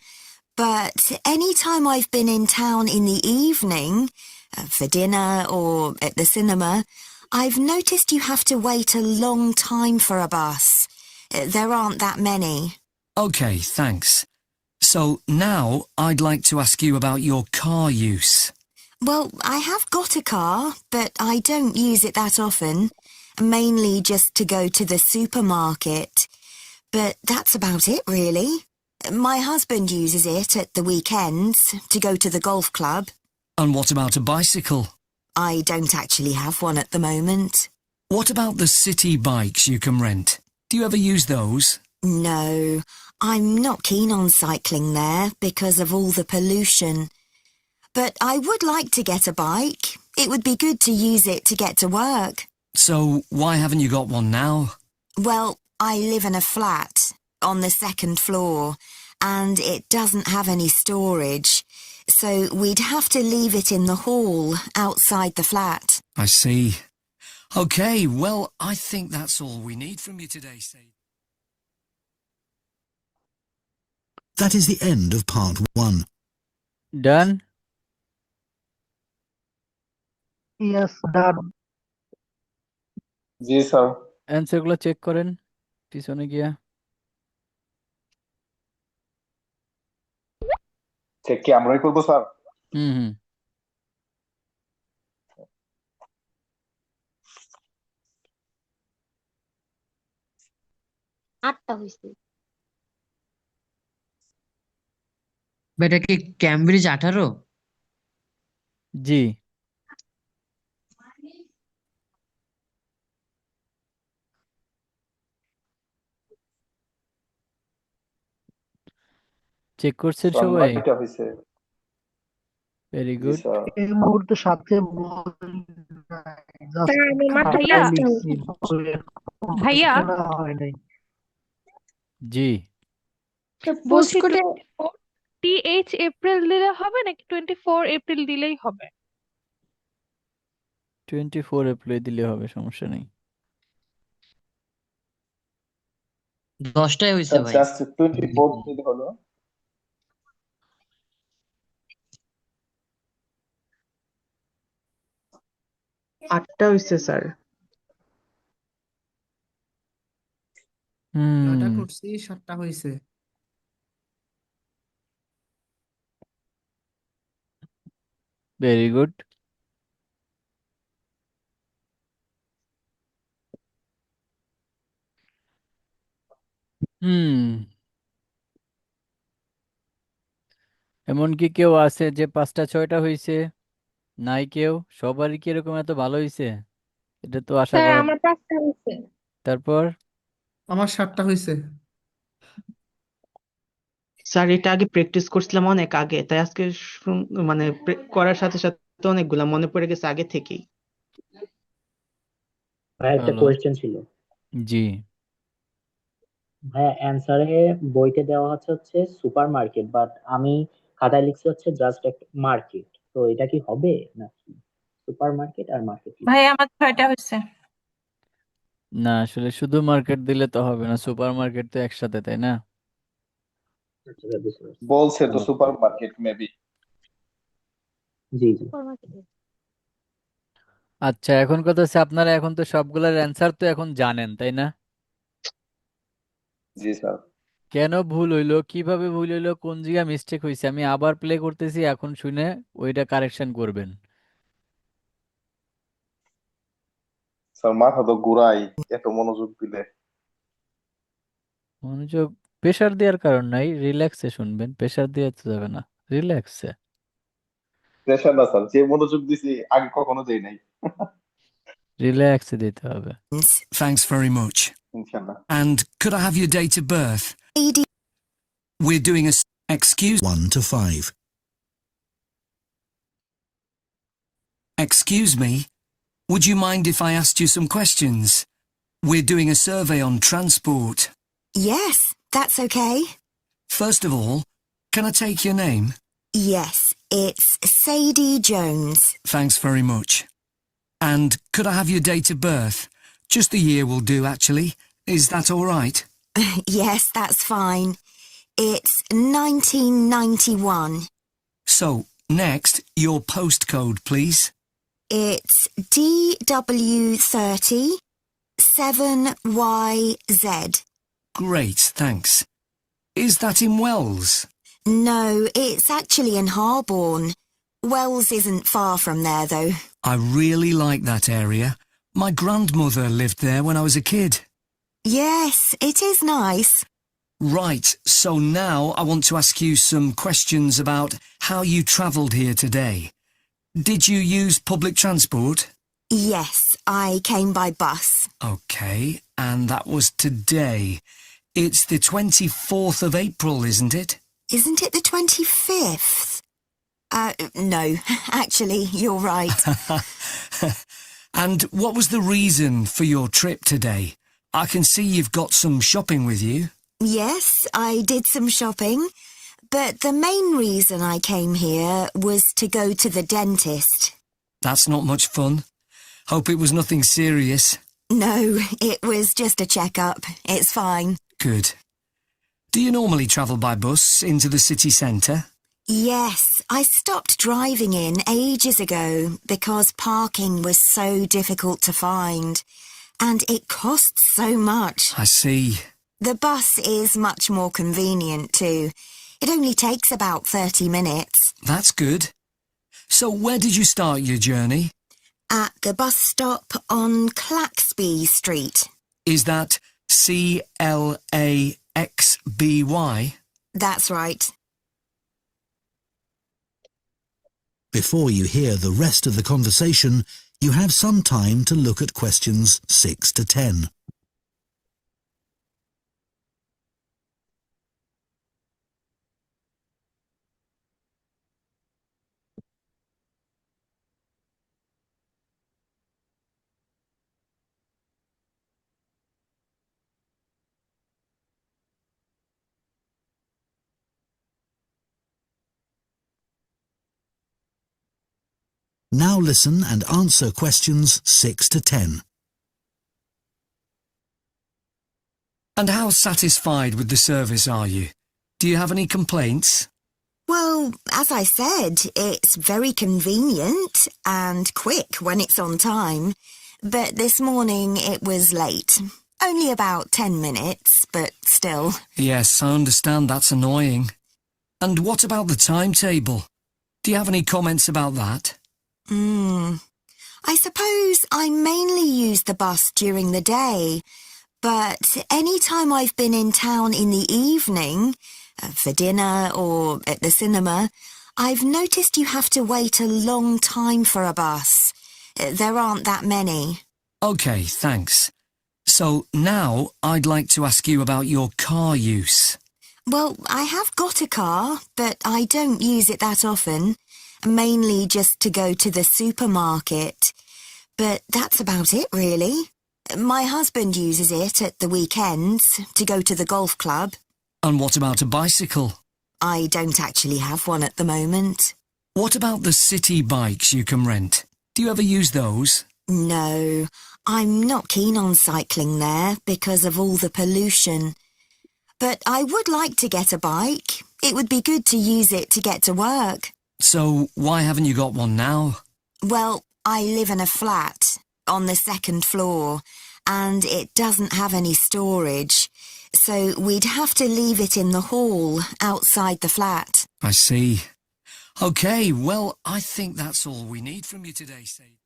but any time I've been in town in the evening, for dinner or at the cinema, I've noticed you have to wait a long time for a bus. There aren't that many. Okay, thanks. So now I'd like to ask you about your car use. Well, I have got a car, but I don't use it that often. Mainly just to go to the supermarket. But that's about it, really. My husband uses it at the weekends to go to the golf club. And what about a bicycle? I don't actually have one at the moment. What about the city bikes you can rent? Do you ever use those? No, I'm not keen on cycling there because of all the pollution. But I would like to get a bike. It would be good to use it to get to work. So why haven't you got one now? Well, I live in a flat on the second floor and it doesn't have any storage. So we'd have to leave it in the hall outside the flat. I see. Okay, well, I think that's all we need from you today, Sadie. That is the end of part 1. Done? Yes, done. G sir. Answer গুলো চেক করেন পিছনে গিয়া। চেক কি আমরাই করবো স্যার? হুম। আটটা হয়েছে। এটা কি ক্যামব্রিজ 18? জি। চেক করছেন স্যার সবাই? 9টা হয়েছে। ভেরি জি গুড। স্যার। এই মুহূর্তে সাথে বই নাই, just স্যার আমি খাতায় ভাইয়া লিখছি, বইয়ের ভাইয়া কেনা হয় নাই। জি। বলছি পোস্টকোডে TH এপ্রিল দিলে হবে নাকি 24 এপ্রিল দিলেই হবে? 24 এপ্রিল দিলে হবে, সমস্যা নেই। 10টায় হয়েছে স্যার ভাই। জাস্ট 24 দিলে হলো। 8টা হয়েছে স্যার। 9টা হুম। করছি, 7টা হয়েছে। Very good. এমন কি কেউ আছে যে 5টা 6টা হয়েছে? নাই কেউ? সবারই কি এরকম এত ভালো হয়েছে? এটা তো আশা স্যার করা। আমার 5টা হয়েছে। তারপর আমার 7টা হয়েছে। স্যার এটা আগে প্র্যাকটিস করছিলাম অনেক আগে, তাই আজকে মানে করার সাথে সাথে অনেকগুলা মনে পড়ে গেছে আগে থেকেই। ভাই একটা ভালো। কোয়েশ্চেন ছিল। জি। ভাইয়া অ্যান্সারে বইতে দেওয়া হচ্ছে সুপার মার্কেট, বাট আমি খাতায় লিখছি হচ্ছে জাস্ট একটা মার্কেট। তো এটা কি হবে নাকি সুপার মার্কেট আর মার্কেট? ভাই আমার 6টা হয়েছে। না, আসলে শুধু মার্কেট দিলে তো হবে না, সুপার মার্কেট তো একসাথে, তাই না? আচ্ছা স্যার, বুঝতে পারছি। বলছে তো ধন্যবাদ। Supermarket maybe. জি জি। আচ্ছা, এখন কথা হচ্ছে আপনারা এখন তো সবগুলোর অ্যান্সার তো এখন জানেন, তাই না? জি স্যার। কেন ভুল হইলো, কিভাবে ভুল হইলো, কোন জায়গায় মিস্টেক হয়েছে, আমি আবার প্লে করতেছি, এখন শুনে ওইটা কারেকশন করবেন। স্যার মাথা তো ঘুরাই এত মনোযোগ দিলে। মনোযোগ প্রেশার দেওয়ার কারণ নাই, রিল্যাক্সে শুনবেন, প্রেশার দিয়ে তো যাবে না, রিল্যাক্সে। প্রেশার না স্যার, যে মনোযোগ দিছি আগে কখনো দেই নাই। রিল্যাক্সে দিতে হবে। Thanks very much. ইনশাআল্লাহ। And could I have your date of birth? AD We're doing a... Excuse... 1 to 5. Excuse me? Would you mind if I asked you some questions? We're doing a survey on transport. Yes, that's okay. First of all, can I take your name? Yes, it's Sadie Jones. Thanks very much. And could I have your date of birth? Just the year will do, actually. Is that all right? Yes, that's fine. It's 1991. So, next, your postcode, please. It's DW30 7YZ. Great, thanks. Is that in Wells? No, it's actually in Harborne. Wells isn't far from there, though. I really like that area. My grandmother lived there when I was a kid. Yes, it is nice. Right, so now I want to ask you some questions about how you travelled here today. Did you use public transport? Yes, I came by bus. Okay, and that was today. It's the 24th of April, isn't it? Isn't it the 25th? No, actually, you're right. And what was the reason for your trip today? I can see you've got some shopping with you. Yes, I did some shopping, but the main reason I came here was to go to the dentist. That's not much fun. Hope it was nothing serious. No, it was just a checkup. It's fine. Good. Do you normally travel by bus into the city centre? Yes, I stopped driving in ages ago because parking was so difficult to find, and it costs so much. I see. The bus is much more convenient too. It only takes about 30 minutes. That's good. So where did you start your journey? At the bus stop on Claxby Street. Is that CLAXBY? That's right. Before you hear the rest of the conversation, you have some time to look at questions 6 to 10. Now listen and answer questions 6 to 10. And how satisfied with the service are you? Do you have any complaints? Well, as I said, it's very convenient and quick when it's on time. But this morning it was late. Only about 10 minutes, but still. Yes, I understand that's annoying. And what about the timetable? Do you have any comments about that? I suppose I mainly use the bus during the day, but any time I've been in town in the evening, for dinner or at the cinema, I've noticed you have to wait a long time for a bus. There aren't that many. Okay, thanks. So now I'd like to ask you about your car use. Well, I have got a car, but I don't use it that often. Mainly just to go to the supermarket. But that's about it, really. My husband uses it at the weekends to go to the golf club. And what about a bicycle? I don't actually have one at the moment. What about the city bikes you can rent? Do you ever use those? No, I'm not keen on cycling there because of all the pollution. But I would like to get a bike. It would be good to use it to get to work. So why haven't you got one now? Well, I live in a flat on the second floor, and it doesn't have any storage, so we'd have to leave it in the hall outside the flat. I see. Okay, well, I think that's all we need from you today, Sadie.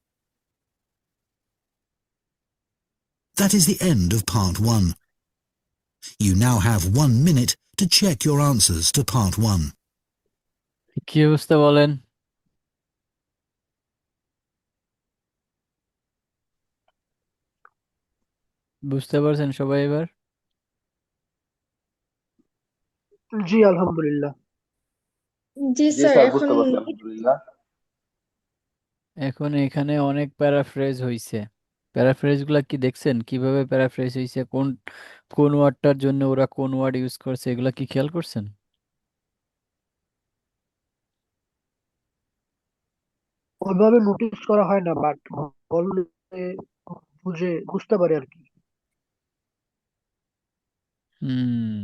That is the end of part 1. You now have 1 minute to check your answers to part 1. কি বুঝতে বলেন? বুঝতে পারছেন সবাই এবার? জি আলহামদুলিল্লাহ। জি জি স্যার, স্যার, এখন বুঝতে পারছি, আলহামদুলিল্লাহ। এখন এখানে অনেক প্যারাফ্রেজ হইছে। প্যারাফ্রেজ গুলা কি দেখছেন? কিভাবে প্যারাফ্রেজ হইছে? কোন কোন ওয়ার্ডটার জন্য ওরা কোন ওয়ার্ড ইউজ করছে এগুলা কি খেয়াল করছেন? ওইভাবে নোটিস করা হয় না, বাট বললে বুঝতে পারি আর কি। হুম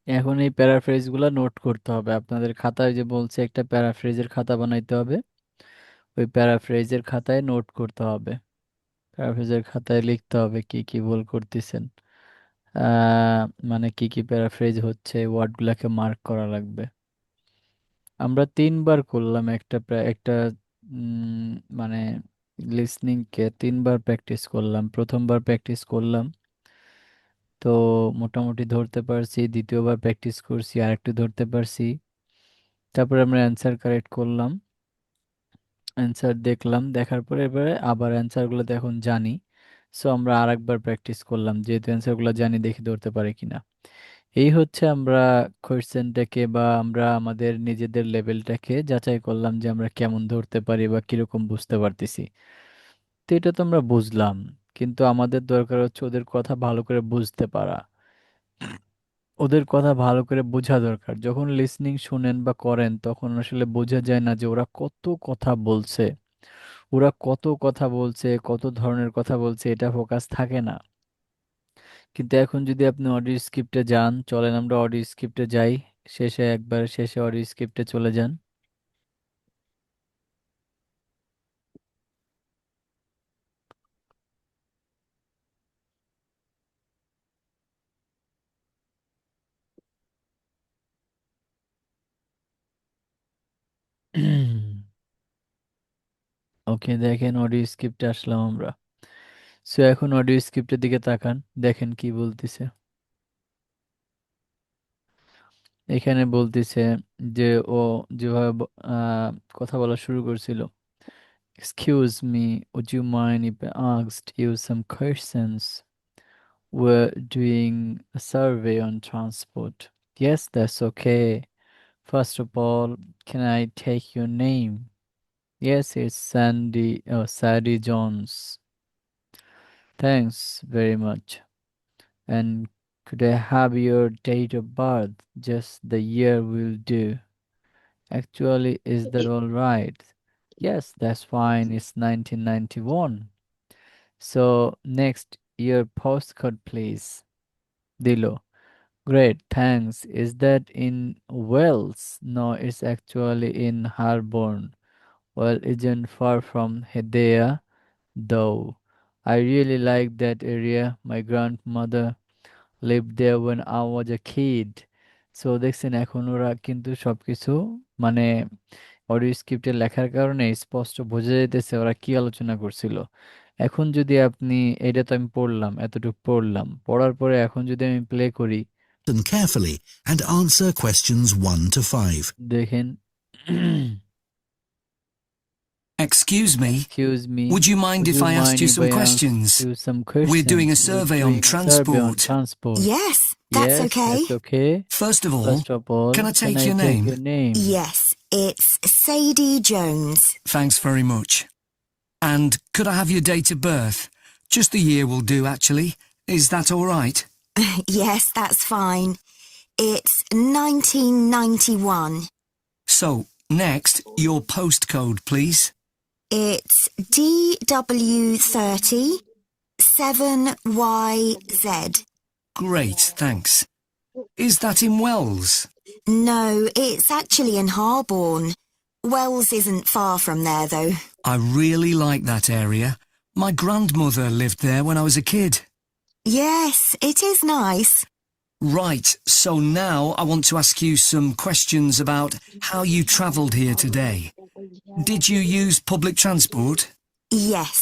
এখন এই প্যারাফ্রেজ গুলা নোট করতে হবে আপনাদের খাতায়, যে বলছে একটা প্যারাফ্রেজের খাতা বানাইতে হবে, ওই প্যারাফ্রেজের খাতায় নোট করতে হবে। প্যারাফ্রেজের খাতায় লিখতে হবে কি কি ভুল করতেছেন, আহ মানে কি কি প্যারাফ্রেজ হচ্ছে, ওয়ার্ড গুলাকে মার্ক করা লাগবে। আমরা 3বার করলাম একটা উম, মানে লিসনিং কে 3বার প্র্যাকটিস করলাম। প্রথমবার প্র্যাকটিস করলাম, তো মোটামুটি ধরতে পারছি। দ্বিতীয়বার প্র্যাকটিস করছি, আরেকটু ধরতে পারছি। তারপরে আমরা অ্যান্সার কারেক্ট করলাম, অ্যান্সার দেখলাম, দেখার পরে এবারে আবার অ্যান্সার গুলো তো এখন জানি। সো আমরা আরেকবার প্র্যাকটিস করলাম, যেহেতু অ্যান্সার গুলো জানি, দেখি ধরতে পারি কিনা। এই হচ্ছে আমরা কোয়েশ্চেনটাকে বা আমরা আমাদের নিজেদের লেভেলটাকে যাচাই করলাম যে আমরা কেমন ধরতে পারি বা কিরকম বুঝতে পারতেছি। তো এটা তো আমরা বুঝলাম, কিন্তু আমাদের দরকার হচ্ছে ওদের কথা ভালো করে বুঝতে পারা। ওদের কথা ভালো করে বোঝা দরকার। যখন লিসনিং শুনেন বা করেন তখন আসলে বোঝা যায় না যে ওরা কত কথা বলছে, ওরা কত কথা বলছে, কত ধরনের কথা বলছে, এটা ফোকাস থাকে না। কিন্তু এখন যদি আপনি অডিও স্ক্রিপ্টে যান, চলেন আমরা অডিও স্ক্রিপ্টে যাই, শেষে অডিও স্ক্রিপ্টে চলে যান। ওকে, দেখেন অডিও স্ক্রিপ্টে আসলাম আমরা। সো এখন অডিও স্ক্রিপ্টের দিকে তাকান, দেখেন কি বলতেছে। এখানে বলতেছে যে ও যেভাবে কথা বলা শুরু করছিল, excuse me, would you mind if I asked you some questions? We're doing a survey on transport. Yes, that's okay. First of all, can I take your name? Yes, it's Sadie Jones. Thanks very much. And could I have your date of birth? Just the year will do. Actually, is that all right? Yes, that's fine. It's 1991. So, next, your postcode, please. Dilo. Great, thanks. Is that in Wales? No, it's actually in Harborne. Well, isn't far from Hedea, though. I really like that area. My grandmother lived there when I was a kid. So দেখছেন এখন ওরা কিন্তু সবকিছু মানে অডিও স্ক্রিপ্টে লেখার কারণে স্পষ্ট বোঝা যাইতেছে ওরা কি আলোচনা করছিল। এখন যদি আপনি, এটা তো আমি পড়লাম, এতটুকু পড়লাম, পড়ার পরে এখন যদি আমি প্লে করি, Listen carefully and answer questions 1 to 5. দেখেন। Excuse me, Excuse me, would you mind would if you I asked mind you if some I ask questions? you some We're doing a questions? We're survey on doing a survey on transport. transport. Yes, that's Yes, okay. that's okay. First of all, First of all, can I can take I your take name? your name? Yes, it's Sadie Jones. Thanks very much. And could I have your date of birth? Just the year will do, actually. Is that all right? Yes, that's fine. It's 1991. So, next, your postcode, please. It's DW30 7YZ. Great, thanks. Is that in Wells? No, it's actually in Harborne. Wells isn't far from there, though. I really like that area. My grandmother lived there when I was a kid. Yes, it is nice. Right, so now I want to ask you some questions about how you travelled here today. Did you use public transport? Yes.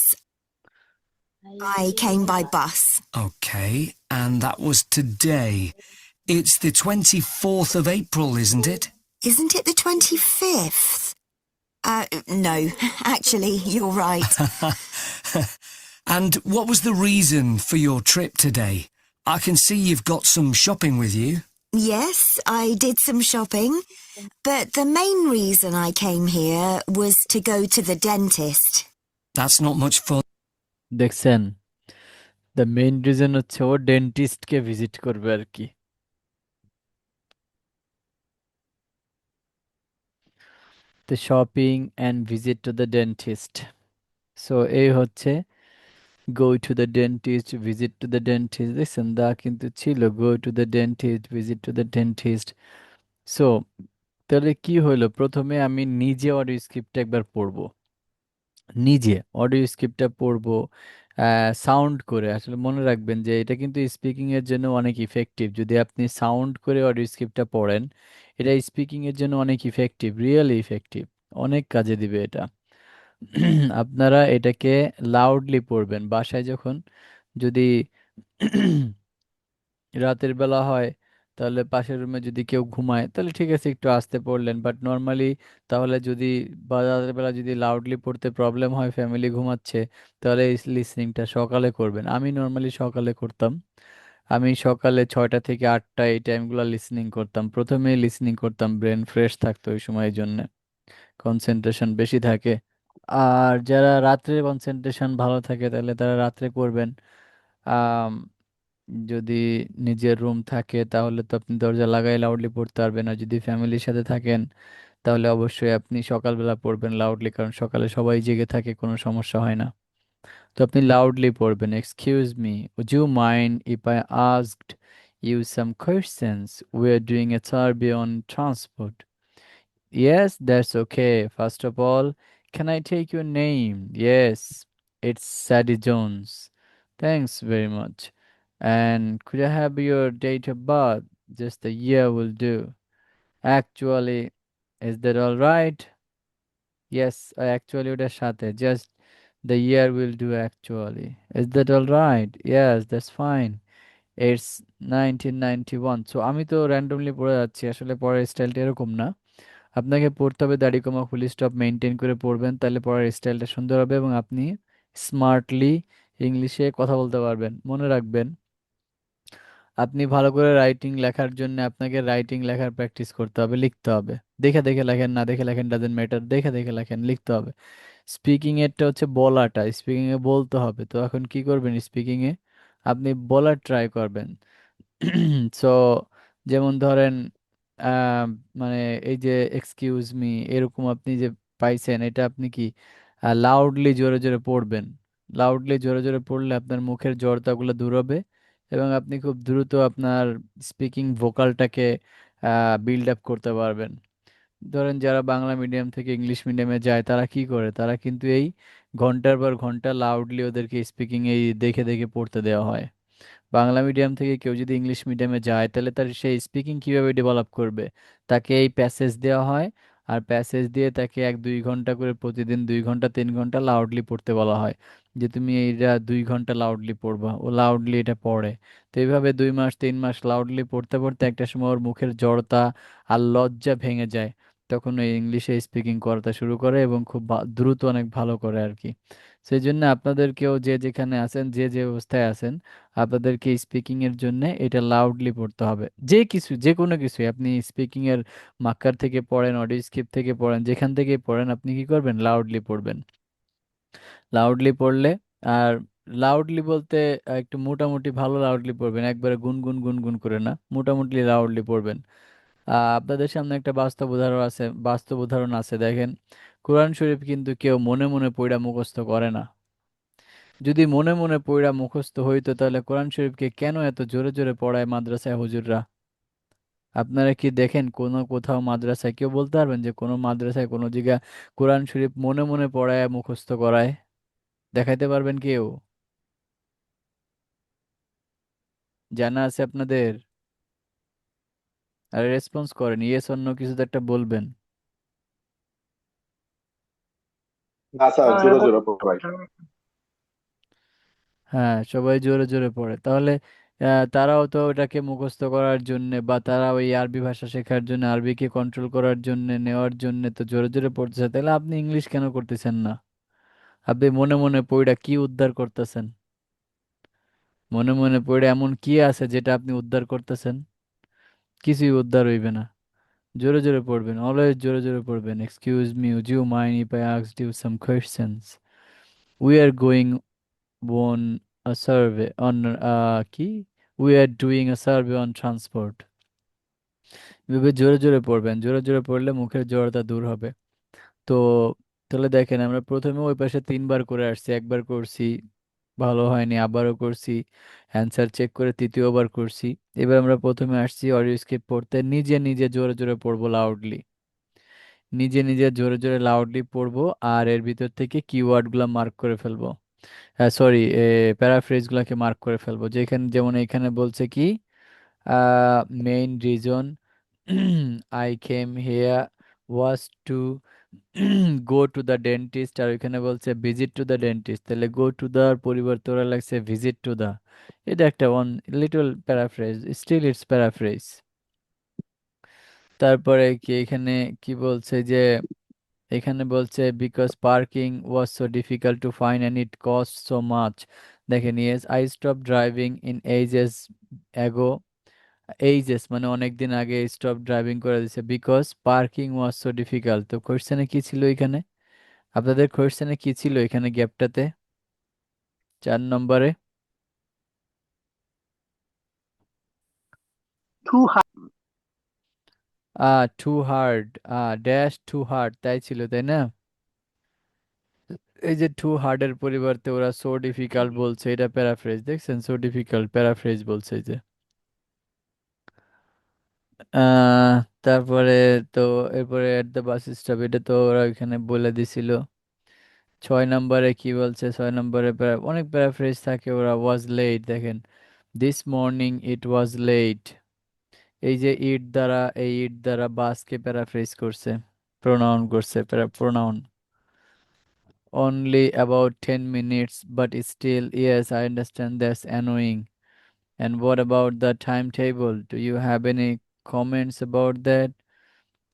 I came by bus. Okay, and that was today. It's the 24th of April, isn't it? Isn't it the 25th? No, actually, you're right. And what was the reason for your trip today? I can see you've got some shopping with you. Yes, I did some shopping, but the main reason I came here was to go to the dentist. That's not much fun. দেখছেন, দ্য মেইন রিজন হচ্ছে ও ডেন্টিস্টকে ভিজিট করবে আর কি। The shopping and visit to the dentist. So এই হচ্ছে গো to the dentist, visit to the dentist, দেখছেন দা কিন্তু ছিল, গো to the dentist, visit to the dentist. So তাহলে কি হলো, প্রথমে আমি নিজে অডিও স্ক্রিপ্টটা একবার পড়বো, নিজে অডিও স্ক্রিপ্টটা পড়বো সাউন্ড করে। আসলে মনে রাখবেন যে এটা কিন্তু স্পিকিং এর জন্য অনেক ইফেক্টিভ। যদি আপনি সাউন্ড করে অডিও স্ক্রিপ্টটা পড়েন, এটা স্পিকিং এর জন্য অনেক ইফেক্টিভ, রিয়েলি ইফেক্টিভ, অনেক কাজে দিবে এটা। আপনারা এটাকে লাউডলি পড়বেন বাসায় যখন, যদি রাতের বেলা হয়, তাহলে পাশের রুমে যদি কেউ ঘুমায় তাহলে ঠিক আছে একটু আস্তে পড়লেন, বাট নর্মালি তাহলে যদি বা রাতের বেলা যদি লাউডলি পড়তে প্রবলেম হয়, ফ্যামিলি ঘুমাচ্ছে, তাহলে এই লিসনিংটা সকালে করবেন। আমি নর্মালি সকালে করতাম, আমি সকালে 6টা থেকে 8টা এই টাইমগুলো লিসনিং করতাম, প্রথমে লিসনিং করতাম, ব্রেন ফ্রেশ থাকতো ওই সময়ের জন্য, কনসেন্ট্রেশন বেশি থাকে। আর যারা রাত্রে কনসেন্ট্রেশন ভালো থাকে তাহলে তারা রাত্রে করবেন। আম, যদি নিজের রুম থাকে তাহলে তো আপনি দরজা লাগাই লাউডলি পড়তে পারবেন, আর যদি ফ্যামিলির সাথে থাকেন তাহলে অবশ্যই আপনি সকালবেলা পড়বেন লাউডলি, কারণ সকালে সবাই জেগে থাকে, কোনো সমস্যা হয় না। তো আপনি লাউডলি পড়বেন, excuse me, would you mind if I asked you some questions? We're doing a survey on transport. Yes, that's okay. First of all, can I take your name? Yes, it's Sadie Jones. Thanks very much. And could I have your date of birth? Just the year will do. Actually, is that all right? Yes, actually ওটার সাথে just the year will do actually. Is that all right? Yes, that's fine. It's 1991. So আমি তো randomly পড়ে যাচ্ছি, আসলে পড়ার স্টাইলটা এরকম না। আপনাকে পড়তে হবে দাড়ি কমা ফুল স্টপ মেনটেন করে পড়বেন, তাহলে পড়ার স্টাইলটা সুন্দর হবে এবং আপনি স্মার্টলি ইংলিশে কথা বলতে পারবেন। মনে রাখবেন, আপনি ভালো করে রাইটিং লেখার জন্য আপনাকে রাইটিং লেখার প্র্যাকটিস করতে হবে, লিখতে হবে। দেখে দেখে লেখেন, না দেখে লেখেন, ডাজেন্ট ম্যাটার, দেখে দেখে লেখেন, লিখতে হবে। স্পিকিং এরটা হচ্ছে বলাটা, স্পিকিং এ বলতে হবে। তো এখন কি করবেন, স্পিকিং এ আপনি বলার ট্রাই করবেন। সো যেমন ধরেন আহ, মানে এই যে এক্সকিউজ মি এরকম আপনি যে পাইছেন, এটা আপনি কি লাউডলি জোরে জোরে পড়বেন। লাউডলি জোরে জোরে পড়লে আপনার মুখের জড়তাগুলো দূর হবে এবং আপনি খুব দ্রুত আপনার স্পিকিং ভোকালটাকে বিল্ড আপ করতে পারবেন। ধরেন যারা বাংলা মিডিয়াম থেকে ইংলিশ মিডিয়ামে যায় তারা কি করে, তারা কিন্তু এই ঘন্টার পর ঘন্টা লাউডলি ওদেরকে স্পিকিং এই দেখে দেখে পড়তে দেওয়া হয়। বাংলা মিডিয়াম থেকে কেউ যদি ইংলিশ মিডিয়ামে যায় তাহলে তার সেই স্পিকিং কিভাবে ডেভেলপ করবে, তাকে এই প্যাসেজ দেওয়া হয়, আর প্যাসেজ দিয়ে তাকে 1-2 ঘন্টা করে প্রতিদিন 2 ঘন্টা 3 ঘন্টা লাউডলি পড়তে বলা হয়, যে তুমি এইটা 2 ঘন্টা লাউডলি পড়বা, ও লাউডলি এটা পড়ে। তো এইভাবে 2 মাস 3 মাস লাউডলি পড়তে পড়তে একটা সময় ওর মুখের জড়তা আর লজ্জা ভেঙে যায়, তখন ওই ইংলিশে স্পিকিং করতে শুরু করে এবং খুব দ্রুত অনেক ভালো করে আর কি। সেই জন্য আপনাদেরকেও যে যেখানে আছেন, যে যে অবস্থায় আছেন, আপনাদেরকে স্পিকিং এর জন্য এটা লাউডলি পড়তে হবে। যে কিছু যে কোনো কিছু আপনি স্পিকিং এর মার্কার থেকে পড়েন, অডিও স্ক্রিপ্ট থেকে পড়েন, যেখান থেকে পড়েন, আপনি কি করবেন, লাউডলি পড়বেন। লাউডলি পড়লে, আর লাউডলি বলতে একটু মোটামুটি ভালো লাউডলি পড়বেন, একবারে গুনগুন গুনগুন করে না, মোটামুটি লাউডলি পড়বেন। আপনাদের সামনে একটা বাস্তব উদাহরণ আছে, দেখেন। কোরআন শরীফ কিন্তু কেউ মনে মনে পড়া মুখস্থ করে না। যদি মনে মনে পড়া মুখস্থ হইতো তাহলে কোরআন শরীফকে কেন এত জোরে জোরে পড়ায় মাদ্রাসায় হুজুররা? আপনারা কি দেখেন কোনো কোথাও মাদ্রাসায়, কেউ বলতে পারবেন যে কোনো মাদ্রাসায় কোনো জায়গা কোরআন শরীফ মনে মনে পড়ায় মুখস্থ করায়? দেখাইতে পারবেন কেউ? জানা আছে আপনাদের? আরে রেসপন্স করেন, ইয়েস অন্য কিছু তো একটা বলবেন। না স্যার, হ্যাঁ জোরে এমন জোরে পড়াই। হ্যাঁ, সবাই জোরে জোরে পড়ে, তাহলে তারাও তো ওটাকে মুখস্থ করার জন্য বা তারা ওই আরবি ভাষা শেখার জন্য, আরবিকে কন্ট্রোল করার জন্য, নেওয়ার জন্য তো জোরে জোরে পড়তেছে। তাহলে আপনি ইংলিশ কেন করতেছেন না? আপনি মনে মনে পড়া কি উদ্ধার করতেছেন? মনে মনে পড়ে এমন কি আছে যেটা আপনি উদ্ধার করতেছেন? কিছুই উদ্ধার হইবে না। জোরে জোরে পড়বেন, অলওয়েজ জোরে জোরে পড়বেন। Excuse me, would you mind if I asked you some questions? We are going on a survey on কি we are doing a survey on transport. এভাবে জোরে জোরে পড়বেন, জোরে জোরে পড়লে মুখের জড়তা দূর হবে। তো তাহলে দেখেন আমরা প্রথমে ওই পাশে 3বার করে আসছি, একবার করছি ভালো হয়নি, আবারও করছি, অ্যান্সার চেক করে তৃতীয়বার করছি। এবার আমরা প্রথমে আসছি অডিও স্ক্রিপ্ট পড়তে, নিজে নিজে জোরে জোরে পড়বো লাউডলি, নিজে নিজে জোরে জোরে লাউডলি পড়বো, আর এর ভিতর থেকে কিওয়ার্ডগুলো মার্ক করে ফেলবো, সরি, প্যারাফ্রেজগুলোকে মার্ক করে ফেলবো। যেখানে যেমন এখানে বলছে কি, main reason I came here was to go to the dentist, আর ওইখানে বলছে ভিজিট টু দ্য ডেন্টিস্ট, তাহলে গো টু দ্য পরিবর্তে ওরা লাগছে ভিজিট টু দ্য। এটা একটা one little paraphrase, still it's paraphrase. তারপরে কি এখানে কি বলছে যে, এখানে বলছে because parking was so difficult to find and it cost so much. দেখেন, yes I stop driving in ages ago, ages মানে অনেক দিন আগে স্টপ ড্রাইভিং করে দিছে, because parking was so difficult. তো কোশ্চেনে কি ছিল এখানে, আপনাদের কোশ্চেনে কি ছিল এখানে গ্যাপটাতে, 4 নম্বরে? Too too hard, dash too hard, তাই ছিল তাই না? এই যে টু হার্ডের পরিবর্তে ওরা সো ডিফিকাল্ট বলছে, এটা প্যারাফ্রেজ, দেখছেন, সো ডিফিকাল্ট প্যারাফ্রেজ বলছে এই যে। আহ তারপরে তো এরপরে এট দ্য বাস স্টপ, এটা তো ওরা ওইখানে বলে দিছিল। 6 নম্বরে কি বলছে, 6 নম্বরে অনেক প্যারাফ্রেজ থাকে, ওরা ওয়াজ লেট, দেখেন this morning it was late. এই যে ইট দ্বারা, এই ইট দ্বারা বাসকে প্যারাফ্রেজ করছে, প্রোনাউন করছে, pronoun. Only about 10 minutes, but still, yes, I understand that's annoying. And what about the timetable? Do you have any comments about that?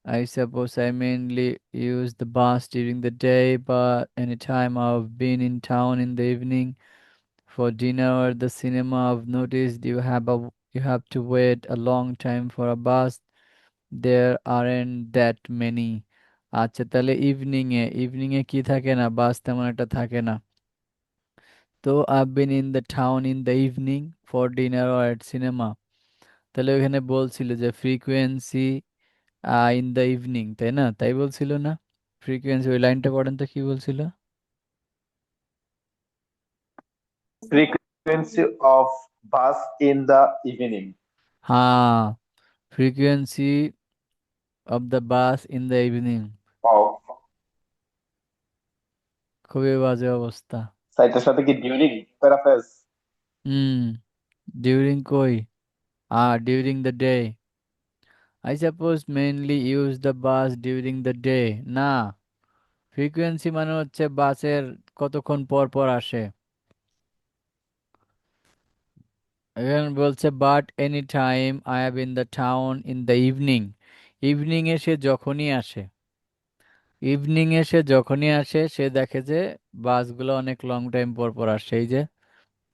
I suppose I mainly use the bus during the day, but anytime I've been in town in the evening for dinner or the cinema, I've noticed you have to wait a long time for a bus. There aren't that many. আচ্ছা, তাহলে ইভিনিং এ কি থাকে না, বাস তেমন একটা থাকে না। তো I've been in the town in the evening for dinner or at cinema, তাহলে ওখানে বলছিল যে ফ্রিকোয়েন্সি ইন দ্য ইভিনিং, তাই না? তাই বলছিল না? ফ্রিকোয়েন্সি, ওই লাইনটা পড়েন তো কি বলছিল। frequency of bus in the evening. হ্যাঁ, frequency of the bus in the evening. Wow. খুবই বাজে অবস্থা। সাইটের সাথে কি ডিউরিং প্যারাফ্রেজ? হুম, ডিউরিং কই, during the day. I suppose mainly use the bus during the day, না, ফ্রিকোয়েন্সি মানে হচ্ছে বাসের কতক্ষণ পর পর আসে। এখানে বলছে but any time I have in the town in the evening, evening এ সে যখনই আসে, ইভিনিং এ সে যখনই আসে সে দেখে যে বাসগুলো অনেক লং টাইম পর পর আসে। এই যে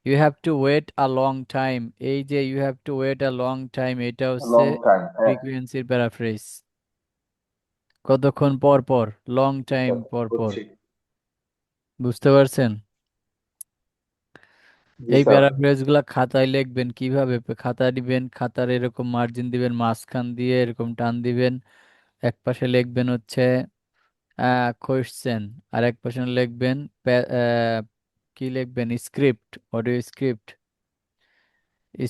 you have to wait a long time, এই যে you have to wait a long time, এটা হচ্ছে লং টাইম, হ্যাঁ, ফ্রিকোয়েন্সির প্যারাফ্রেজ, কতক্ষণ পর পর, লং টাইম পর পর। বুঝছি। বুঝতে পারছেন? জি এই স্যার। প্যারাফ্রেজ গুলা খাতায় লিখবেন কিভাবে, খাতা দিবেন, খাতার এরকম মার্জিন দিবেন, মাঝখান দিয়ে এরকম টান দিবেন, এক পাশে লিখবেন হচ্ছে কোয়েশ্চেন, আর এক পাশে লিখবেন কি লিখবেন, স্ক্রিপ্ট, অডিও স্ক্রিপ্ট,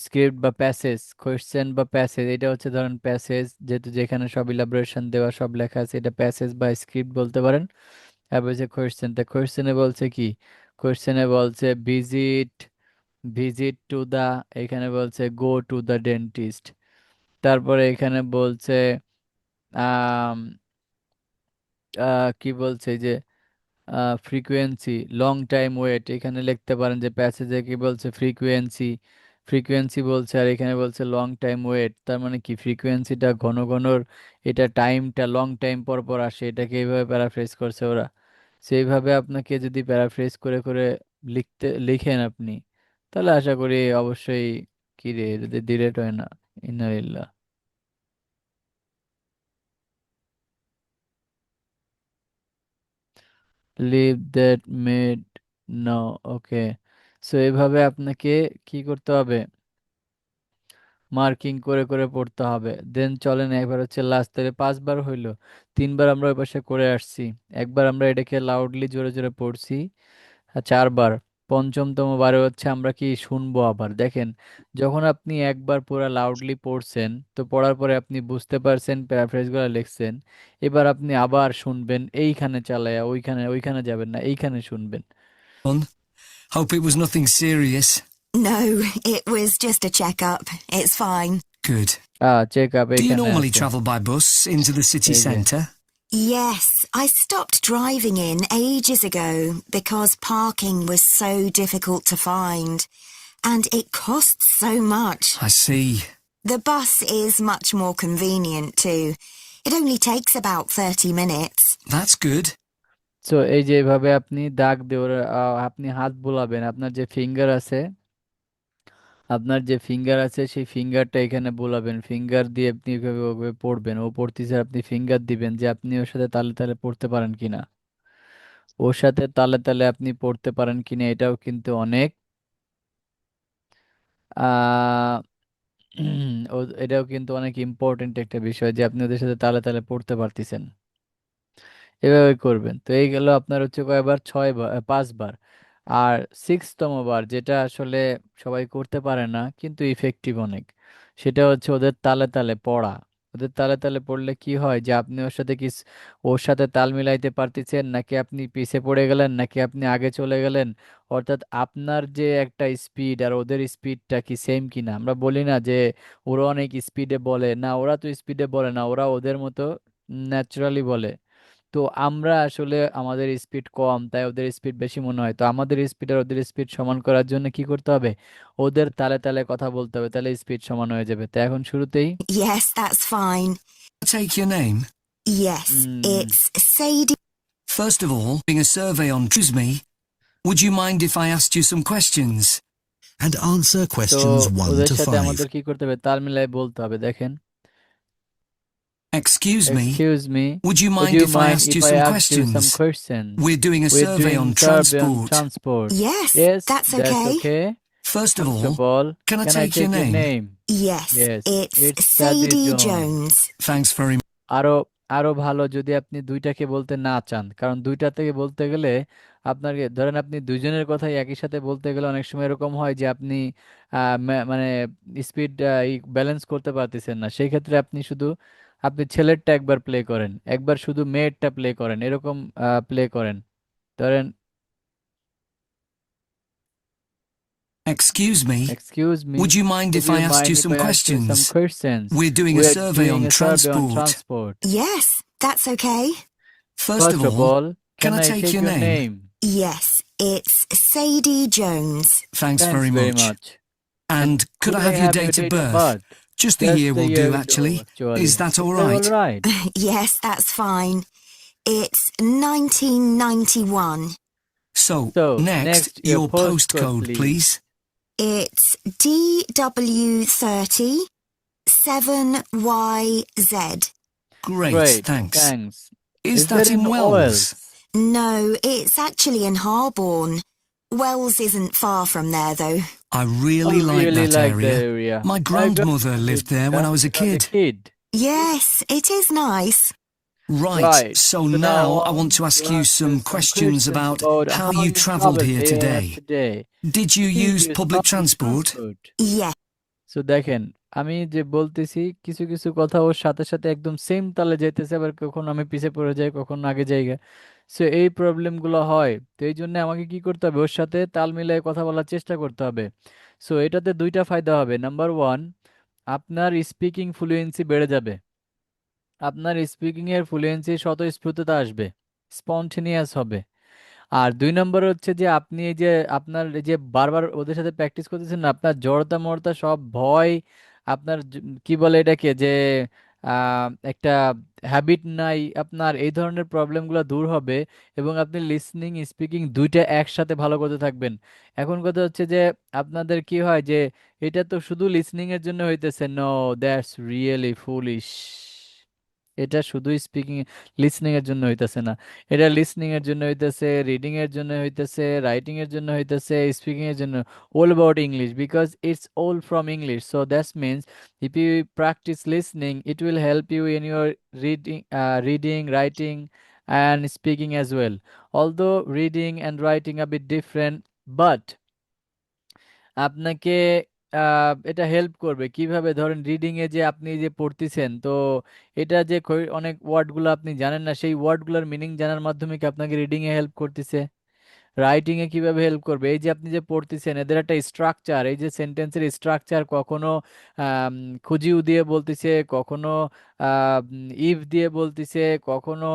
স্ক্রিপ্ট বা প্যাসেজ, কোয়েশ্চেন বা প্যাসেজ। এটা হচ্ছে ধরেন প্যাসেজ, যেহেতু যেখানে সব ইলাবোরেশন দেওয়া সব লেখা আছে, এটা প্যাসেজ বা স্ক্রিপ্ট বলতে পারেন। তারপর হচ্ছে কোয়েশ্চেন, তা কোয়েশ্চেনে বলছে কি, কোয়েশ্চেনে বলছে ভিজিট টু দা, এখানে বলছে গো টু দা ডেন্টিস্ট। তারপরে এখানে বলছে আম, কি বলছে যে ফ্রিকোয়েন্সি, লং টাইম ওয়েট, এখানে লিখতে পারেন যে প্যাসেজে কি বলছে, ফ্রিকোয়েন্সি, ফ্রিকোয়েন্সি বলছে, আর এখানে বলছে লং টাইম ওয়েট, তার মানে কি ফ্রিকোয়েন্সিটা ঘন ঘনর, এটা টাইমটা লং টাইম পর পর আসে, এটাকে এইভাবে প্যারাফ্রেজ করছে ওরা। সেইভাবে আপনাকে যদি প্যারাফ্রেজ করে করে লিখেন আপনি, তাহলে আশা করি অবশ্যই, কি রে যদি ডিরেক্ট হয় না, ইন্নালিল্লাহ, leave that made, no, okay. So এভাবে আপনাকে কি করতে হবে, মার্কিং করে করে পড়তে হবে। দেন চলেন একবার হচ্ছে লাস্ট, তাহলে 5 বার হইলো, 3 বার আমরা ওই পাশে করে আসছি, একবার আমরা এটাকে লাউডলি জোরে জোরে পড়ছি, আর 4 বার। পঞ্চমতম বারে হচ্ছে আমরা কি শুনবো আবার। দেখেন, যখন আপনি একবার পুরো লাউডলি পড়ছেন, তো পড়ার পরে আপনি বুঝতে পারছেন, প্যারাফ্রেজগুলো লিখছেন, এবার আপনি আবার শুনবেন, এইখানে চালায়া ওইখানে ওইখানে যাবেন না, এইখানে শুনবেন। Hope it was nothing serious. No, it was just a checkup. It's fine. Good. Check up Do you এইখানে normally আছে, travel by bus into the city এই যে। centre? Yes, I stopped driving in ages ago because parking was so difficult to find. And it costs so much. I see. The bus is much more convenient too. It only takes about 30 minutes. That's good. So এই যে এভাবে আপনি দাগ দিয়ে আপনি হাত বুলাবেন, আপনার যে ফিঙ্গার আছে সেই ফিঙ্গারটা এখানে বোলাবেন, ফিঙ্গার দিয়ে আপনি এভাবে ওভাবে পড়বেন, ও পড়তেছে আপনি ফিঙ্গার দিবেন যে আপনি ওর সাথে তালে তালে পড়তে পারেন কিনা, ওর সাথে তালে তালে আপনি পড়তে পারেন কিনা, এটাও কিন্তু অনেক আহ এটাও কিন্তু অনেক ইম্পর্টেন্ট একটা বিষয় যে আপনি ওদের সাথে তালে তালে পড়তে পারতেছেন। এভাবে করবেন। তো এই গেল আপনার হচ্ছে কয়বার, 6 বার, 5 বার। আর 6তম বার যেটা আসলে সবাই করতে পারে না কিন্তু ইফেক্টিভ অনেক, সেটা হচ্ছে ওদের তালে তালে পড়া। ওদের তালে তালে পড়লে কি হয় যে আপনি ওর সাথে তাল মিলাইতে পারতেছেন, নাকি আপনি পিছে পড়ে গেলেন, নাকি আপনি আগে চলে গেলেন, অর্থাৎ আপনার যে একটা স্পিড আর ওদের স্পিডটা কি সেম কিনা। আমরা বলি না যে ওরা অনেক স্পিডে বলে, না ওরা তো স্পিডে বলে না, ওরা ওদের মতো ন্যাচারালি বলে। তো আমরা আসলে আমাদের স্পিড কম তাই ওদের স্পিড বেশি মনে হয়, তো আমাদের স্পিড আর ওদের স্পিড সমান করার জন্য কি করতে হবে, ওদের তালে তালে কথা বলতে হবে, তাহলে স্পিড সমান হয়ে যাবে। তো এখন শুরুতেই Yes, that's fine. Take your name. Yes, um, it's Sadie. First of all, doing a survey on Choose Me, would you mind if I asked you some questions? And answer তো questions 1 ওদের to সাথে 5. আমাদের কি করতে হবে, তাল মিলাই বলতে হবে। দেখেন, Excuse me, excuse me, would you would mind you if I mind asked if you I some asked you some questions? questions? We're doing a We're survey doing on survey on transport. transport. Yes, Yes, that's that's okay. okay. First of First all, of all, can I can I take your take your name? name? Yes, Yes, it's it's Sadie Sadie Jones. Jones. Thanks very much. আরো আরো ভালো যদি আপনি দুইটাকে বলতে না চান, কারণ দুইটা থেকে বলতে গেলে আপনাকে ধরেন আপনি দুইজনের কথাই একই সাথে বলতে গেলে অনেক সময় এরকম হয় যে আপনি মানে স্পিড ব্যালেন্স করতে পারতেছেন না, সেই ক্ষেত্রে আপনি ছেলেরটা একবার প্লে করেন, একবার শুধু মেয়েরটা প্লে করেন, এরকম প্লে করেন। ধরেন, Excuse me, excuse me, would you mind would if you I asked mind you if some I asked you some questions? questions? We're doing a We are survey doing on a survey on transport. transport. Yes, that's okay. First of First of all, all, can can I I take take your your name? name? Yes, it's Sadie Jones. Thanks Thanks very very much. much. And could I have your date of birth? Just the Just year the will year do, will actually. actually. Is that all Is that right? all right? Yes, that's fine. It's 1991. So, So, next, next, your your postcode, postcode, please. It's DW30 7YZ. Great, Great, thanks. thanks. Is Is that that in in Wells? Wales? No, it's actually in Harborne. Wells isn't far from there, though. I really I like really that like the area. area. My grandmother lived there when I was a kid. Yes, it is nice. Right, so now I want to ask you some some questions about how you travelled here today. Did you use public transport? Yes. So দেখেন, আমি যে বলতেছি কিছু কিছু কথা ওর সাথে সাথে একদম সেম তালে যাইতেছে, আবার কখন আমি পিছে পড়ে যাই, কখন আগে যাই। সো এই প্রবলেমগুলো হয়, তো এই জন্য আমাকে কি করতে হবে, ওর সাথে তাল মিলিয়ে কথা বলার চেষ্টা করতে হবে। সো এটাতে দুইটা ফায়দা হবে। নাম্বার ওয়ান, আপনার স্পিকিং ফ্লুয়েন্সি বেড়ে যাবে, আপনার স্পিকিং এর ফ্লুয়েন্সি স্বতঃস্ফূর্ততা আসবে, স্পন্টেনিয়াস হবে। আর 2 নম্বর হচ্ছে যে আপনি এই যে আপনার এই যে বারবার ওদের সাথে প্র্যাকটিস করতেছেন না, আপনার জড়তা মড়তা সব ভয়, আপনার কি বলে এটাকে যে একটা হ্যাবিট নাই আপনার, এই ধরনের প্রবলেমগুলো দূর হবে এবং আপনি লিসনিং স্পিকিং দুইটা একসাথে ভালো করতে থাকবেন। এখন কথা হচ্ছে যে আপনাদের কি হয় যে এটা তো শুধু লিসনিং এর জন্য হইতেছে, নো, দ্যাটস রিয়েলি ফুলিশ। এটা শুধু স্পিকিং লিসনিং এর জন্য হইতেছে না, এটা লিসনিং এর জন্য হইতেছে, রিডিং এর জন্য হইতেছে, রাইটিং এর জন্য হইতেছে, স্পিকিং এর জন্য, all about English because it's all from English. So that means if you practice listening, it will help you in your reading, writing and speaking as well. Although reading and writing a bit different, but আপনাকে এটা হেল্প করবে কিভাবে, ধরেন রিডিং এ যে আপনি যে পড়তেছেন, তো এটা যে অনেক ওয়ার্ডগুলো আপনি জানেন না, সেই ওয়ার্ডগুলোর মিনিং জানার মাধ্যমে কি আপনাকে রিডিং এ হেল্প করতেছে। রাইটিং এ কিভাবে হেল্প করবে, এই যে আপনি যে পড়তেছেন এদের একটা স্ট্রাকচার, এই যে সেন্টেন্সের স্ট্রাকচার, কখনো আম, খুঁজিয়ে দিয়ে বলতেছে, কখনো ইফ দিয়ে বলতেছে, কখনো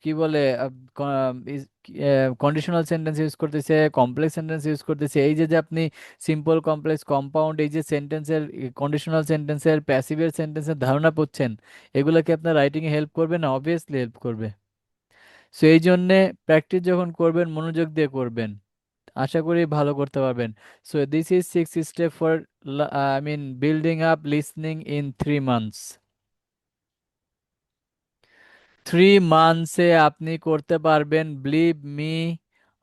কি বলে কন্ডিশনাল সেন্টেন্স ইউজ করতেছে, কমপ্লেক্স সেন্টেন্স ইউজ করতেছে। এই যে যে আপনি সিম্পল, কমপ্লেক্স, কম্পাউন্ড, এই যে সেন্টেন্সের, কন্ডিশনাল সেন্টেন্সের, প্যাসিভের সেন্টেন্সের ধারণা করছেন, এগুলো কি আপনার রাইটিং এ হেল্প করবে না? অবভিয়াসলি হেল্প করবে। সো এই জন্যে প্র্যাকটিস যখন করবেন মনোযোগ দিয়ে করবেন, আশা করি ভালো করতে পারবেন। So this is 6 step for building up listening in 3 months. 3 মান্থসে আপনি করতে পারবেন, believe me,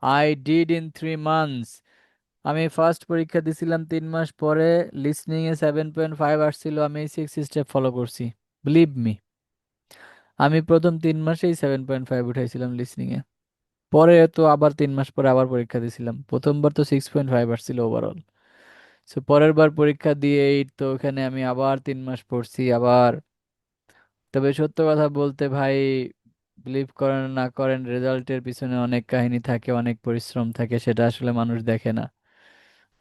I did in 3 months. আমি ফার্স্ট পরীক্ষা দিছিলাম 3 মাস পরে, লিসনিং এ 7.5 আসছিল, আমি 6 স্টেপ ফলো করছি। বিলিভ মি, আমি প্রথম 3 মাসেই 7.5 উঠাইছিলাম লিসনিং এ। পরে তো আবার 3 মাস পরে আবার পরীক্ষা দিছিলাম, প্রথমবার তো 6.5 আসছিল ওভারঅল। সো পরের বার পরীক্ষা দিয়ে এইট, তো ওখানে আমি আবার 3 মাস পড়ছি আবার। তবে সত্য কথা বলতে ভাই, বিলিভ করেন না করেন, রেজাল্টের পিছনে অনেক কাহিনী থাকে, অনেক পরিশ্রম থাকে, সেটা আসলে মানুষ দেখে না।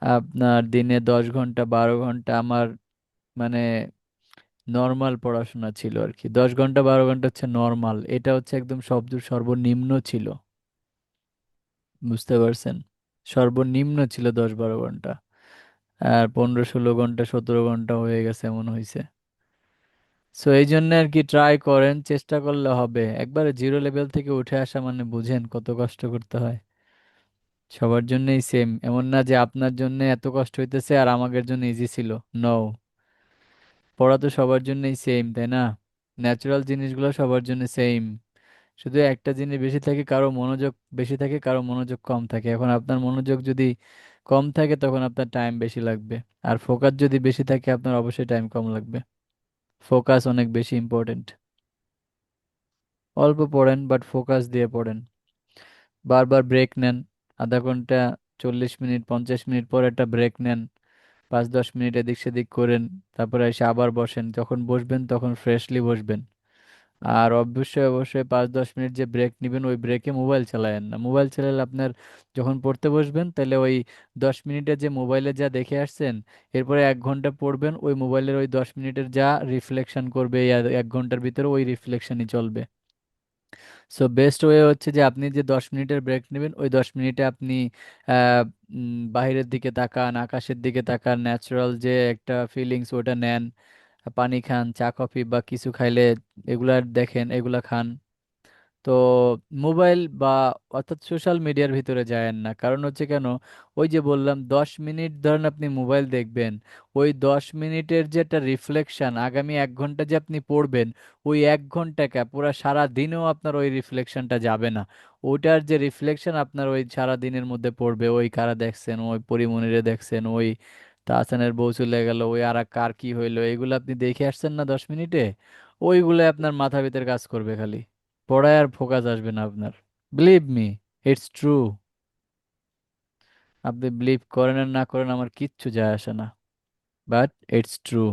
আপনার দিনে 10 ঘন্টা 12 ঘন্টা আমার মানে নর্মাল পড়াশোনা ছিল আর কি। 10 ঘন্টা 12 ঘন্টা হচ্ছে নর্মাল, এটা হচ্ছে একদম শব্দ সর্বনিম্ন ছিল, বুঝতে পারছেন? সর্বনিম্ন ছিল 10 12 ঘন্টা। আর 15 16 ঘন্টা 17 ঘন্টা হয়ে গেছে, এমন হয়েছে। সো এই জন্য আর কি, ট্রাই করেন, চেষ্টা করলে হবে। একবারে জিরো লেভেল থেকে উঠে আসা মানে বুঝেন কত কষ্ট করতে হয়। সবার জন্যই সেম, এমন না যে আপনার জন্য এত কষ্ট হইতেছে আর আমাদের জন্য ইজি ছিল। নো, পড়া তো সবার জন্যই সেম, তাই না? ন্যাচারাল জিনিসগুলো সবার জন্য সেম। শুধু একটা জিনিস বেশি থাকে, কারো মনোযোগ বেশি থাকে, কারো মনোযোগ কম থাকে। এখন আপনার মনোযোগ যদি কম থাকে তখন আপনার টাইম বেশি লাগবে, আর ফোকাস যদি বেশি থাকে আপনার অবশ্যই টাইম কম লাগবে। ফোকাস অনেক বেশি ইম্পর্টেন্ট। অল্প পড়েন বাট ফোকাস দিয়ে পড়েন। বারবার ব্রেক নেন, আধা ঘন্টা 40 মিনিট 50 মিনিট পর একটা ব্রেক নেন, 5 10 মিনিট এদিক সেদিক করেন, তারপরে এসে আবার বসেন। যখন বসবেন তখন ফ্রেশলি বসবেন। আর অবশ্যই অবশ্যই 5 10 মিনিট যে ব্রেক নেবেন, ওই ব্রেকে মোবাইল চালায়েন না। মোবাইল চালালে আপনার, যখন পড়তে বসবেন তাহলে ওই 10 মিনিটে যে মোবাইলে যা দেখে আসছেন, এরপরে 1 ঘন্টা পড়বেন, ওই মোবাইলের ওই 10 মিনিটের যা রিফ্লেকশন করবে এই 1 ঘন্টার ভিতরে, ওই রিফ্লেকশনই চলবে। সো বেস্ট ওয়ে হচ্ছে যে আপনি যে 10 মিনিটের ব্রেক নেবেন, ওই 10 মিনিটে আপনি আহ, বাইরের দিকে তাকান, আকাশের দিকে তাকান, ন্যাচারাল যে একটা ফিলিংস ওটা নেন, পানি খান, চা কফি বা কিছু খাইলে এগুলা দেখেন, এগুলা খান। তো মোবাইল বা অর্থাৎ সোশ্যাল মিডিয়ার ভিতরে যায়েন না। কারণ হচ্ছে কেন, ওই যে বললাম 10 মিনিট ধরেন আপনি মোবাইল দেখবেন, ওই 10 মিনিটের যে একটা রিফ্লেকশন, আগামী 1 ঘন্টা যে আপনি পড়বেন, ওই 1 ঘন্টাকে পুরো সারা দিনেও আপনার ওই রিফ্লেকশনটা যাবে না। ওইটার যে রিফ্লেকশন আপনার ওই সারা দিনের মধ্যে পড়বে, ওই কারা দেখছেন, ওই পরিমণিরে দেখছেন, ওই তাহসানের বউ চলে গেল, ওই আর এক কার কি হইলো, এগুলো আপনি দেখে আসছেন না 10 মিনিটে, ওইগুলো আপনার মাথা ভিতরে কাজ করবে খালি। পড়ায় আর ফোকাস আসবে না আপনার। Believe me, it's true. আপনি বিলিভ করেন আর না করেন আমার কিচ্ছু যায় আসে না, বাট ইটস ট্রু।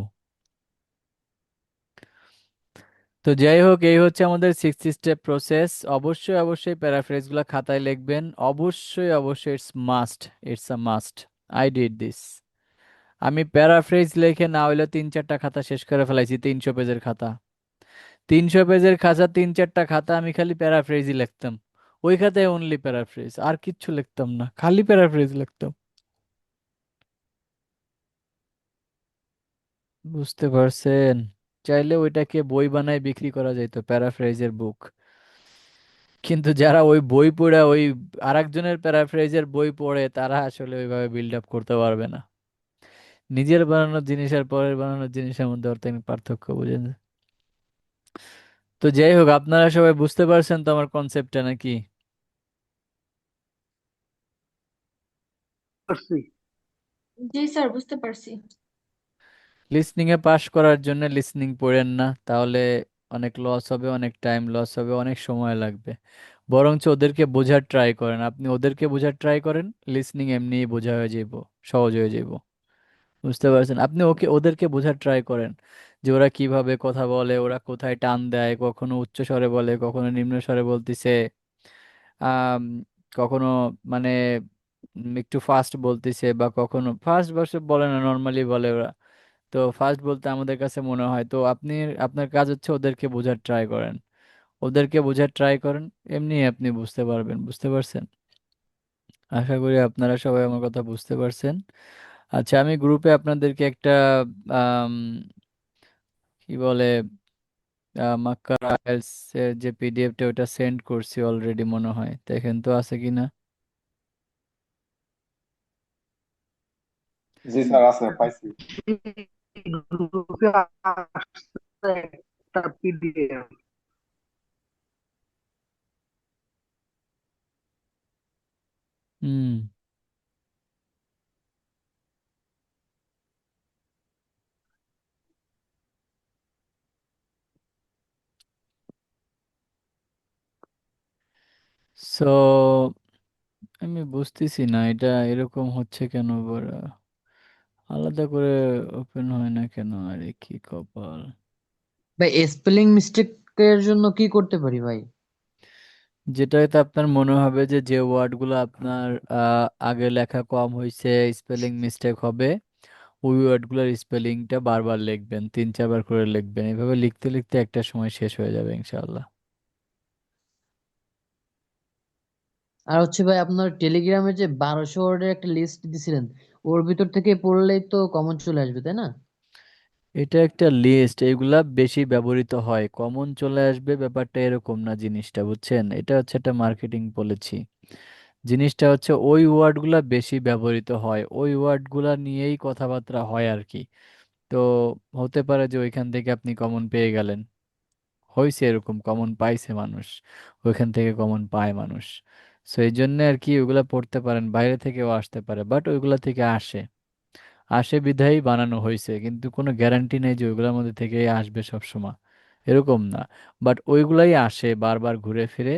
তো যাই হোক, এই হচ্ছে আমাদের 6 স্টেপ প্রসেস। অবশ্যই অবশ্যই প্যারাফ্রেজগুলো খাতায় লিখবেন, অবশ্যই অবশ্যই, it's must, it's a must. I did this. আমি প্যারাফ্রেজ লিখে না হইলে 3 4টা খাতা শেষ করে ফেলাইছি, 300 পেজের খাতা। 300 পেজের খাতা, 3 4টা খাতা আমি খালি প্যারাফ্রেজই লিখতাম। ওই খাতায় অনলি প্যারাফ্রেজ, আর কিচ্ছু লিখতাম না, খালি প্যারাফ্রেজ লিখতাম। বুঝতে পারছেন? চাইলে ওইটাকে বই বানায় বিক্রি করা যেত, প্যারাফ্রেজের বুক। কিন্তু যারা ওই বই পড়ে ওই আরেকজনের প্যারাফ্রেজের বই পড়ে, তারা আসলে ওইভাবে বিল্ড আপ করতে পারবে না। নিজের বানানো জিনিস আর পরের বানানো জিনিসের মধ্যে অর্থনৈতিক পার্থক্য, বুঝেন? তো যাই হোক, আপনারা সবাই বুঝতে পারছেন তো আমার কনসেপ্টটা নাকি? পারছি। জি স্যার, বুঝতে পারছি। লিসনিং এ পাশ করার জন্য লিসনিং পড়েন না, তাহলে অনেক লস হবে, অনেক টাইম লস হবে, অনেক সময় লাগবে। বরঞ্চ ওদেরকে বোঝার ট্রাই করেন, আপনি ওদেরকে বোঝার ট্রাই করেন, লিসনিং এমনিই বোঝা হয়ে যাইব, সহজ হয়ে যাইব। বুঝতে পারছেন? আপনি ওদেরকে বোঝার ট্রাই করেন যে ওরা কিভাবে কথা বলে, ওরা কোথায় টান দেয়, কখনো উচ্চ স্বরে বলে, কখনো নিম্ন স্বরে বলতিছে, আম, কখনো মানে একটু ফাস্ট বলতেছে, বা কখনো ফাস্ট ভার্সে বলে না, নর্মালি বলে ওরা। তো ফাস্ট বলতে আমাদের কাছে মনে হয়, তো আপনি আপনার কাজ হচ্ছে ওদেরকে বোঝার ট্রাই করেন, ওদেরকে বোঝার ট্রাই করেন, এমনি আপনি বুঝতে পারবেন। বুঝতে পারছেন? আশা করি আপনারা সবাই আমার কথা বুঝতে পারছেন। আচ্ছা, আমি গ্রুপে আপনাদেরকে একটা আম, কি বলে মাক্কার আইএলটিএস এর যে পিডিএফটা ওটা সেন্ড করছি অলরেডি মনে হয়, দেখেন তো আছে কিনা। জি স্যার, আছে, পাইছি। গ্রুপে আসছে একটা পিডিএফ। হুম। সো আমি বুঝতেছি না এটা এরকম হচ্ছে কেন, আলাদা করে ওপেন হয় না কেন, আরে কি কপাল। ভাই স্পেলিং মিস্টেকের জন্য কি করতে পারি ভাই? যেটাতে আপনার মনে হবে যে যে ওয়ার্ডগুলো আপনার আগে লেখা কম হয়েছে, স্পেলিং মিস্টেক হবে, ওই ওয়ার্ডগুলোর স্পেলিংটা বারবার লিখবেন, 3-4 বার করে লিখবেন, এভাবে লিখতে লিখতে একটা সময় শেষ হয়ে যাবে ইনশাআল্লাহ। আর হচ্ছে ভাই আপনার টেলিগ্রামে যে 1200 ওয়ার্ডের একটা লিস্ট দিছিলেন, ওর ভিতর থেকে পড়লেই তো কমন চলে আসবে তাই না? এটা একটা লিস্ট, এগুলা বেশি ব্যবহৃত হয়, কমন চলে আসবে ব্যাপারটা এরকম না, জিনিসটা বুঝছেন? এটা হচ্ছে একটা মার্কেটিং পলিসি। জিনিসটা হচ্ছে ওই ওয়ার্ডগুলা বেশি ব্যবহৃত হয়, ওই ওয়ার্ডগুলা নিয়েই কথাবার্তা হয় আর কি। তো হতে পারে যে ওইখান থেকে আপনি কমন পেয়ে গেলেন, হয়েছে এরকম, কমন পাইছে মানুষ, ওইখান থেকে কমন পায় মানুষ। সো এই জন্য আর কি ওইগুলা পড়তে পারেন, বাইরে থেকেও আসতে পারে, বাট ওইগুলা থেকে আসে, আসে বিধায় বানানো হয়েছে, কিন্তু কোনো গ্যারান্টি নেই যে ওইগুলোর মধ্যে থেকেই আসবে সব সময়, এরকম না। বাট ওইগুলাই আসে বারবার ঘুরে ফিরে,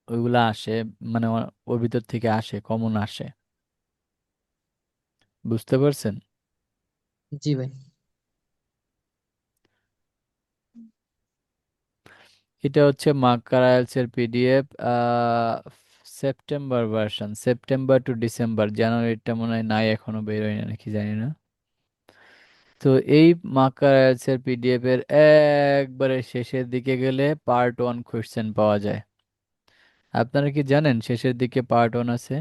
ওইগুলা আসে, মানে ওর ভিতর থেকে আসে, কমন আসে। বুঝতে পারছেন? জি ভাই। এটা হচ্ছে মার্কার আইএলটিএস এর PDF, September version, September to December, জানুয়ারিটা মনে হয় নাই, এখনো বের হয় না নাকি জানি না। তো এই মার্কার আইএলটিএস এর পিডিএফ এর একবারে শেষের দিকে গেলে পার্ট 1 কোশ্চেন পাওয়া যায়। আপনারা কি জানেন শেষের দিকে পার্ট 1 আছে?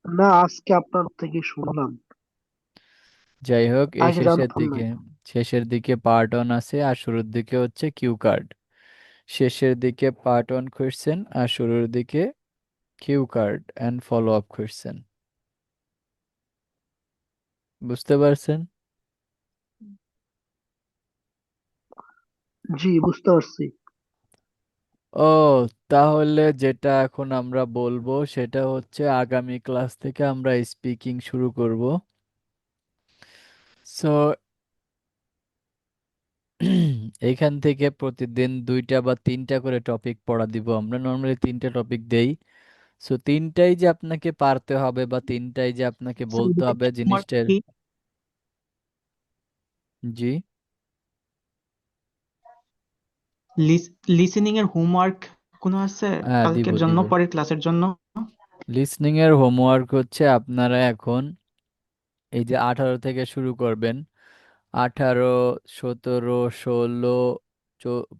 না, আজকে আপনার থেকে শুনলাম, যাই হোক, এই আগে শেষের জানতাম না। দিকে, শেষের দিকে পার্ট 1 আছে, আর শুরুর দিকে হচ্ছে কিউ কার্ড। শেষের দিকে পার্ট 1 কোশ্চেন, আর শুরুর দিকে cue card and follow up question. বুঝতে পারছেন? জি, বুঝতে পারছি। ও, তাহলে যেটা এখন আমরা বলবো সেটা হচ্ছে আগামী ক্লাস থেকে আমরা স্পিকিং শুরু করব। সো এইখান থেকে প্রতিদিন 2টা বা 3টা করে টপিক পড়া দিব, আমরা নর্মালি 3টা টপিক দেই। সো 3টাই যে আপনাকে পারতে হবে বা 3টাই যে আপনাকে স্যার বলতে এদিকে হবে হোমওয়ার্ক জিনিসটার। কি? জি। লিসেনিং এর হোমওয়ার্ক কোনো আছে হ্যাঁ, দিব কালকের জন্য, দিব। পরের ক্লাসের জন্য? লিসনিং এর হোমওয়ার্ক হচ্ছে আপনারা এখন এই যে 18 থেকে শুরু করবেন, 18, 17, 16,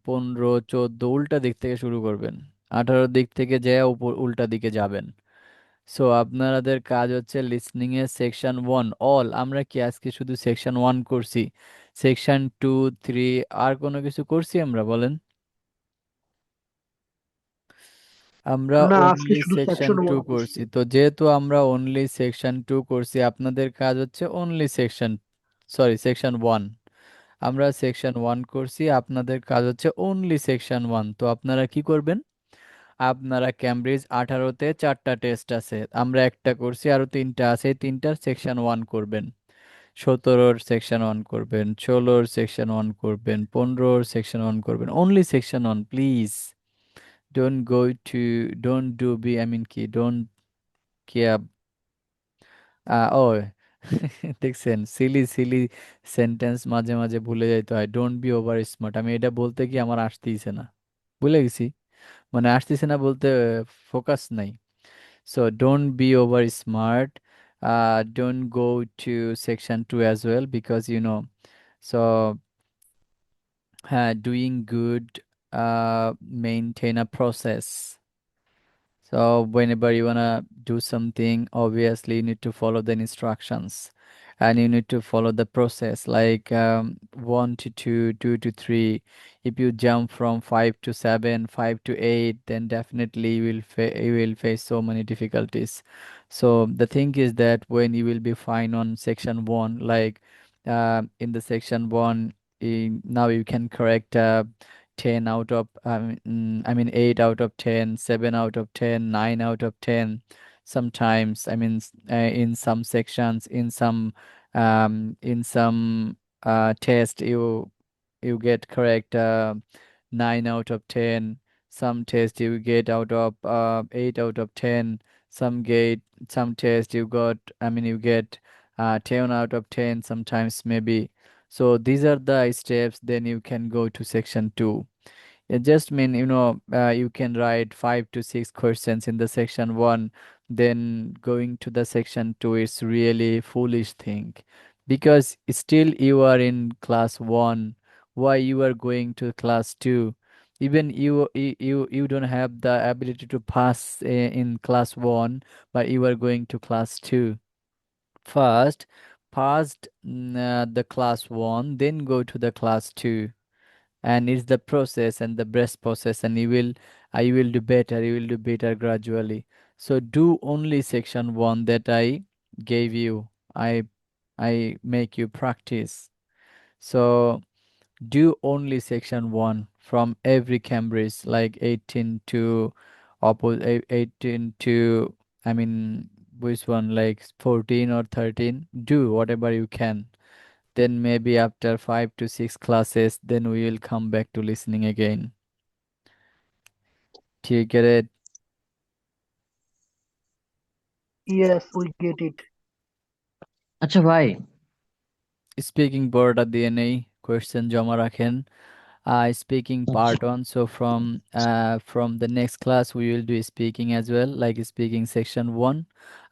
15, 14 উল্টা দিক থেকে শুরু করবেন, 18 দিক থেকে যে উপর উল্টা দিকে যাবেন। সো আপনাদের কাজ হচ্ছে লিসনিং এর সেকশন 1 অল, আমরা কি আজকে শুধু সেকশন 1 করছি? সেকশন 2, 3 আর কোনো কিছু করছি আমরা, বলেন? আমরা না, আজকে অনলি শুধু সেকশন সেকশন টু 1 করছি। করছি, তো যেহেতু আমরা অনলি সেকশন 2 করছি, আপনাদের কাজ হচ্ছে অনলি সেকশন 1। আমরা সেকশন 1 করছি, আপনাদের কাজ হচ্ছে অনলি সেকশন 1। তো আপনারা কি করবেন? আপনারা ক্যামব্রিজ 18তে 4টা টেস্ট আছে, আমরা একটা করছি, আরো 3টা আছে, এই 3টার সেকশন 1 করবেন। 17-র সেকশন 1 করবেন, 16-র সেকশন 1 করবেন, 15-র সেকশন 1 করবেন, only section 1 please. Don't go to, don't do be, I mean কি, ডোন্ট কেয়ার। ও দেখছেন, সিলি সিলি সেন্টেন্স মাঝে মাঝে ভুলে যাইতে হয়। ডোন্ট বি ওভার স্মার্ট, আমি এটা বলতে কি আমার আসতেইছে না, ভুলে গেছি। মানে আসতেছে না বলতে ফোকাস নাই। So don't be over smart. Don't go to section 2 as well, because so doing good, maintain a process. So whenever you wanna do something, obviously you need to follow the instructions and you need to follow the process, like 1 to 2, 2 to 3. If you jump from 5 to 7, 5 to 8, then definitely you will face so many difficulties. So the thing is that when you will be fine on section 1, like in the section 1, now you can correct 10 out of, I mean 8 out of 10, 7 out of 10, 9 out of 10. Sometimes, I mean, in some sections, in some test, you get correct 9 out of 10. Some test you get out of 8 out of 10. Some test you got, I mean, you get 10 out of 10 sometimes maybe. So these are the steps. Then you can go to section 2. It just mean, you can write 5 to 6 questions in the section 1. Then going to the section 2 is really foolish thing, because still you are in class 1. Why you are going to class 2? Even you don't have the ability to pass in class 1, but you are going to class 2. First, passed the class 1, then go to the class 2, and it's the process and the best process, and you will do better, you will do better gradually. So do only section 1 that I gave you. I make you practice. So do only section 1 from every Cambridge, like 18 to 18 to, I mean, which one, like 14 or 13. Do whatever you can. Then maybe after 5 to 6 classes, then we will come back to listening again. Do you get it? Yes, we get it. আচ্ছা ভাই, Speaking board at DNA question জমা রাখেন. Speaking part 1. So from the next class we will do speaking as well, like speaking section 1.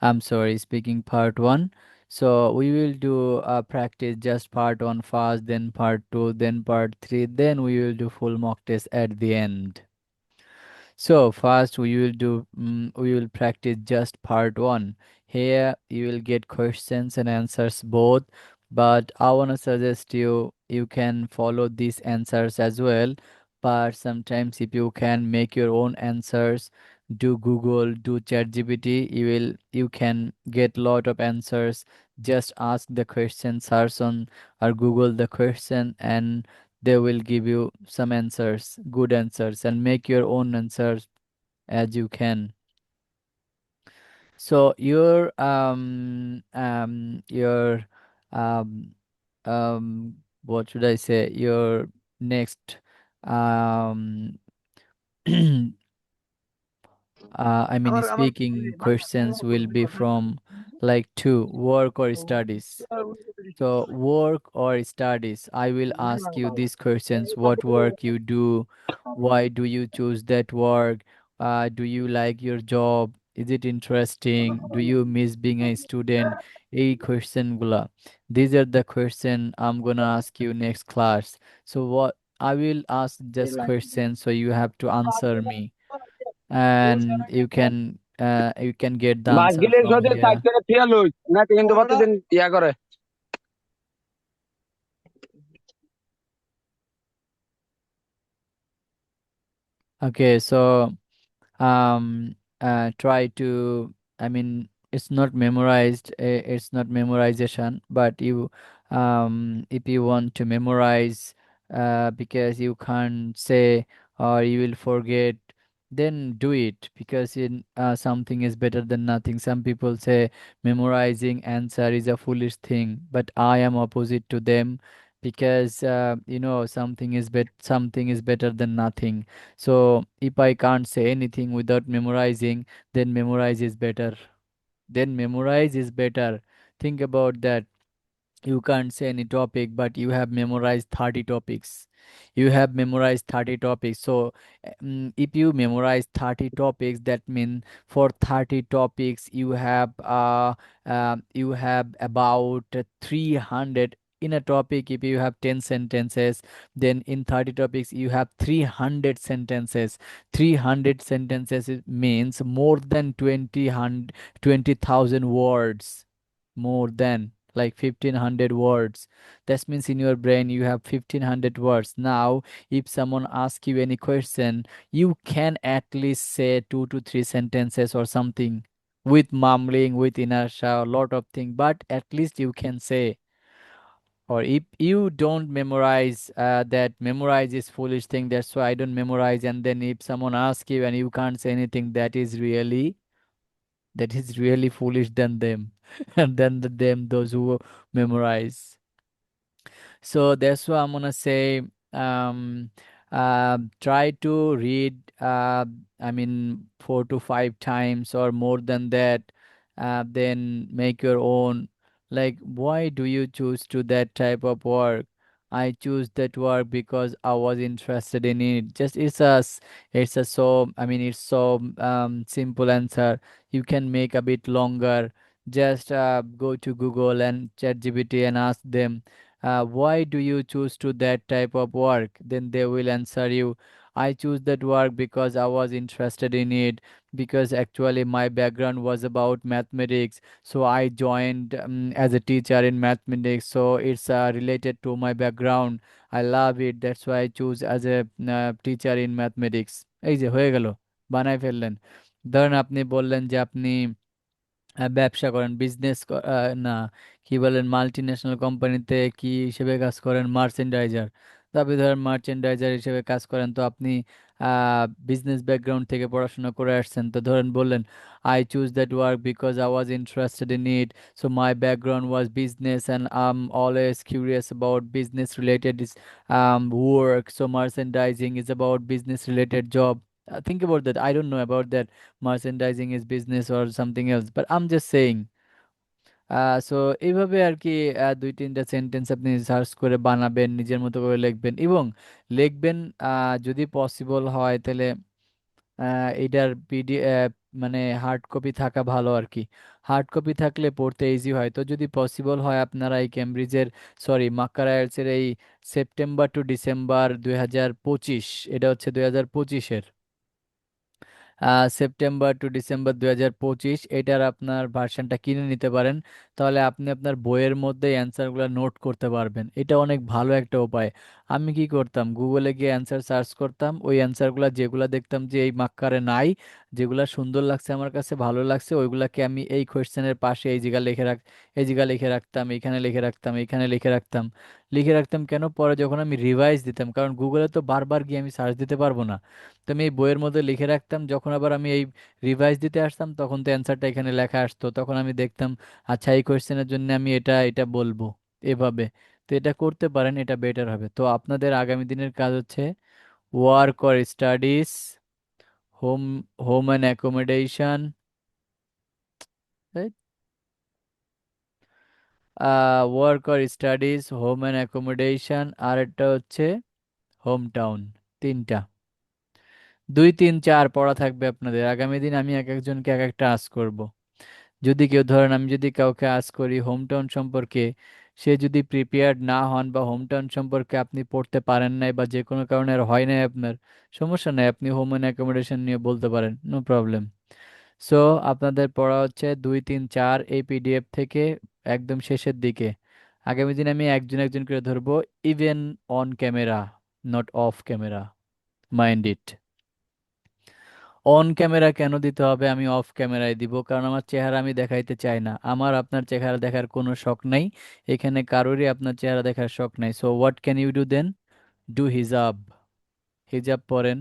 I'm sorry, speaking part 1. So we will do practice just part 1 first, then part 2, then part 3, then we will do full mock test at the end. So first we will practice just part 1. Here you will get questions and answers both, but I want to suggest you can follow these answers as well. But sometimes if you can make your own answers, do Google, do ChatGPT, you can get lot of answers. Just ask the question, search on or Google the question, and they will give you some answers, good answers, and make your own answers as you can. So your um what should I say, your next um I mean speaking questions will be from like two, work or studies. So work or studies, I will ask you these questions: what work you do, why do you choose that work, do you like your job, is it interesting, do you miss being a student? A question gula. These are the question I'm gonna ask you next class. So what I will ask just questions, so you have to answer me, and you can get the answer from here. Okay, so try to, I mean, it's not memorized, it's not memorization, but if you want to memorize, because you can't say or you will forget, then do it, because something is better than nothing. Some people say memorizing answer is a foolish thing, but I am opposite to them, because something is better than nothing. So if I can't say anything without memorizing, then memorize is better. Think about that. You can't say any topic, but you have memorized 30 topics. So if you memorize 30 topics, that means for 30 topics you have about 300 in a topic. If you have 10 sentences, then in 30 topics you have 300 sentences. 300 sentences means more than 20,000 words, more than like 1500 words. That means in your brain you have 1500 words. Now if someone asks you any question, you can at least say 2 to 3 sentences or something, with mumbling, with inertia, a lot of things, but at least you can say. Or if you don't memorize, that memorize is foolish thing, that's why I don't memorize. And then if someone asks you and you can't say anything, that is really foolish than them and then them those who memorize. So that's why I'm gonna say, um, try to read, I mean, 4 to 5 times or more than that. Then make your own. Like, why do you choose to that type of work? I choose that work because I was interested in it. Just it's a so I mean it's so simple answer. You can make a bit longer. Just go to Google and ChatGPT and ask them, why do you choose to that type of work? Then they will answer you, I choose that work because I was interested in it, because actually my background was about mathematics, so I joined as a teacher in mathematics, so it's related to my background. I love it, that's why I choose as a teacher in mathematics. এই যে হয়ে গেল, বানাই ফেললেন। ধরেন আপনি বললেন যে আপনি ব্যবসা করেন, বিজনেস, না, কি বলেন, মাল্টি ন্যাশনাল কোম্পানিতে কি হিসেবে কাজ করেন, মার্চেন্ডাইজার। তো আপনি ধরেন মার্চেন্ডাইজার হিসেবে কাজ করেন, তো আপনি বিজনেস ব্যাকগ্রাউন্ড থেকে পড়াশোনা করে আসছেন, তো ধরেন বললেন, I choose that work because I was interested in it, so my background was business and I am always curious about business related work, so merchandising is about business related job. Think about that. I don't know about that merchandising is business or something else, but I'm just saying. So এইভাবে আর কি 2-3টা সেন্টেন্স আপনি সার্চ করে বানাবেন, নিজের মতো করে লিখবেন, এবং লিখবেন, যদি পসিবল হয় তাহলে এটার মানে হার্ড কপি থাকা ভালো আর কি। হার্ড কপি থাকলে পড়তে ইজি হয়। তো যদি পসিবল হয় আপনারা এই ক্যামব্রিজের, সরি, মাক্কার আইএলটিএস এর এই সেপ্টেম্বর টু ডিসেম্বর 2025, এটা হচ্ছে 2025-এর সেপ্টেম্বর টু ডিসেম্বর 2025, এটার আপনার ভার্সনটা কিনে নিতে পারেন। তাহলে আপনি আপনার বইয়ের মধ্যে অ্যান্সারগুলো নোট করতে পারবেন। এটা অনেক ভালো একটা উপায়। আমি কি করতাম, গুগলে গিয়ে অ্যান্সার সার্চ করতাম, ওই অ্যান্সারগুলো যেগুলো দেখতাম যে এই মাক্কারে নাই, যেগুলো সুন্দর লাগছে আমার কাছে, ভালো লাগছে, ওইগুলাকে আমি এই কোয়েশ্চেনের পাশে এই জায়গা লিখে রাখতাম, এখানে লিখে রাখতাম, এখানে লিখে রাখতাম কেন, পরে যখন আমি রিভাইজ দিতাম, কারণ গুগলে তো বারবার গিয়ে আমি সার্চ দিতে পারবো না, তো আমি এই বইয়ের মধ্যে লিখে রাখতাম, যখন আবার আমি এই রিভাইজ দিতে আসতাম তখন তো অ্যান্সারটা এখানে লেখা আসতো, তখন আমি দেখতাম আচ্ছা এই কোয়েশ্চেনের জন্য আমি এটা এটা বলবো, এভাবে। তো এটা করতে পারেন, এটা বেটার হবে। তো আপনাদের আগামী দিনের কাজ হচ্ছে work or studies, home home and accommodation, work or studies, home and accommodation, আর একটা হচ্ছে হোম টাউন। 3টা, 2, 3, 4 পড়া থাকবে আপনাদের আগামী দিন। আমি এক একজনকে এক একটা আস করব। যদি কেউ ধরেন, আমি যদি কাউকে আস করি হোম টাউন সম্পর্কে, সে যদি প্রিপেয়ার্ড না হন বা হোম টাউন সম্পর্কে আপনি পড়তে পারেন নাই বা যে কোনো কারণে আর হয় নাই আপনার, সমস্যা নাই, আপনি হোম অ্যান্ড অ্যাকোমোডেশন নিয়ে বলতে পারেন, নো প্রবলেম। সো আপনাদের পড়া হচ্ছে 2, 3, 4 এই পিডিএফ থেকে একদম শেষের দিকে। আগামী দিন আমি একজন একজন করে ধরবো, even on camera, not of camera, mind it. On camera কেন দিতে হবে, আমি অফ ক্যামেরায় দিব, কারণ আমার চেহারা আমি দেখাইতে চাই না। আমার আপনার চেহারা দেখার কোনো শখ নাই, এখানে কারোরই আপনার চেহারা দেখার শখ নাই। So what can you do then? Do হিজাব, হিজাব পরেন,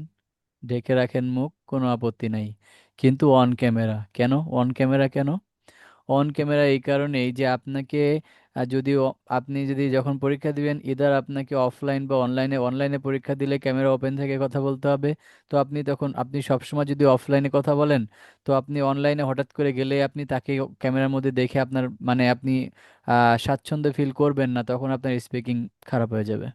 ঢেকে রাখেন মুখ, কোনো আপত্তি নাই। কিন্তু অন ক্যামেরা কেন? অন ক্যামেরা কেন? অন ক্যামেরা এই কারণেই যে আপনাকে যদি আপনি যদি যখন পরীক্ষা দিবেন, ইদার আপনাকে অফলাইন বা অনলাইনে, অনলাইনে পরীক্ষা দিলে ক্যামেরা ওপেন থেকে কথা বলতে হবে। তো আপনি তখন আপনি সবসময় যদি অফলাইনে কথা বলেন, তো আপনি অনলাইনে হঠাৎ করে গেলে আপনি তাকে ক্যামেরার মধ্যে দেখে আপনার মানে আপনি স্বাচ্ছন্দ্য ফিল করবেন না, তখন আপনার স্পিকিং খারাপ হয়ে যাবে।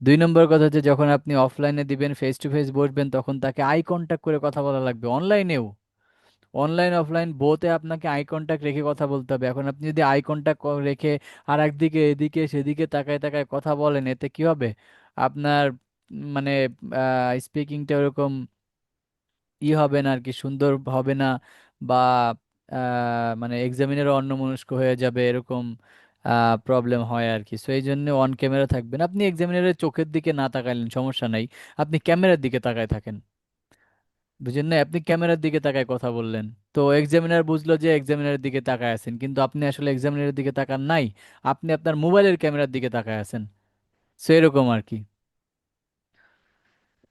2 নম্বর কথা হচ্ছে, যখন আপনি অফলাইনে দিবেন, ফেস টু ফেস বসবেন, তখন তাকে আই কন্ট্যাক্ট করে কথা বলা লাগবে। অনলাইনেও, অনলাইন অফলাইন বোথে আপনাকে আই কন্ট্যাক্ট রেখে কথা বলতে হবে। এখন আপনি যদি আই কন্ট্যাক্ট রেখে আর একদিকে এদিকে সেদিকে তাকায় তাকায় কথা বলেন, এতে কি হবে? আপনার মানে স্পিকিংটা ওরকম হবে না আর কি, সুন্দর হবে না, বা মানে এক্সামিনারও অন্যমনস্ক হয়ে যাবে, এরকম প্রবলেম হয় আর কি। সো এই জন্য অন ক্যামেরা থাকবেন। আপনি এক্সামিনারের চোখের দিকে না তাকাইলেন সমস্যা নাই, আপনি ক্যামেরার দিকে তাকায় থাকেন, বুঝেন না? আপনি ক্যামেরার দিকে তাকায় কথা বললেন, তো এক্সামিনার বুঝলো যে এক্সামিনারের দিকে তাকায় আছেন, কিন্তু আপনি আসলে এক্সামিনারের দিকে তাকান নাই, আপনি আপনার মোবাইলের ক্যামেরার দিকে তাকায় আছেন। সো এরকম আর কি।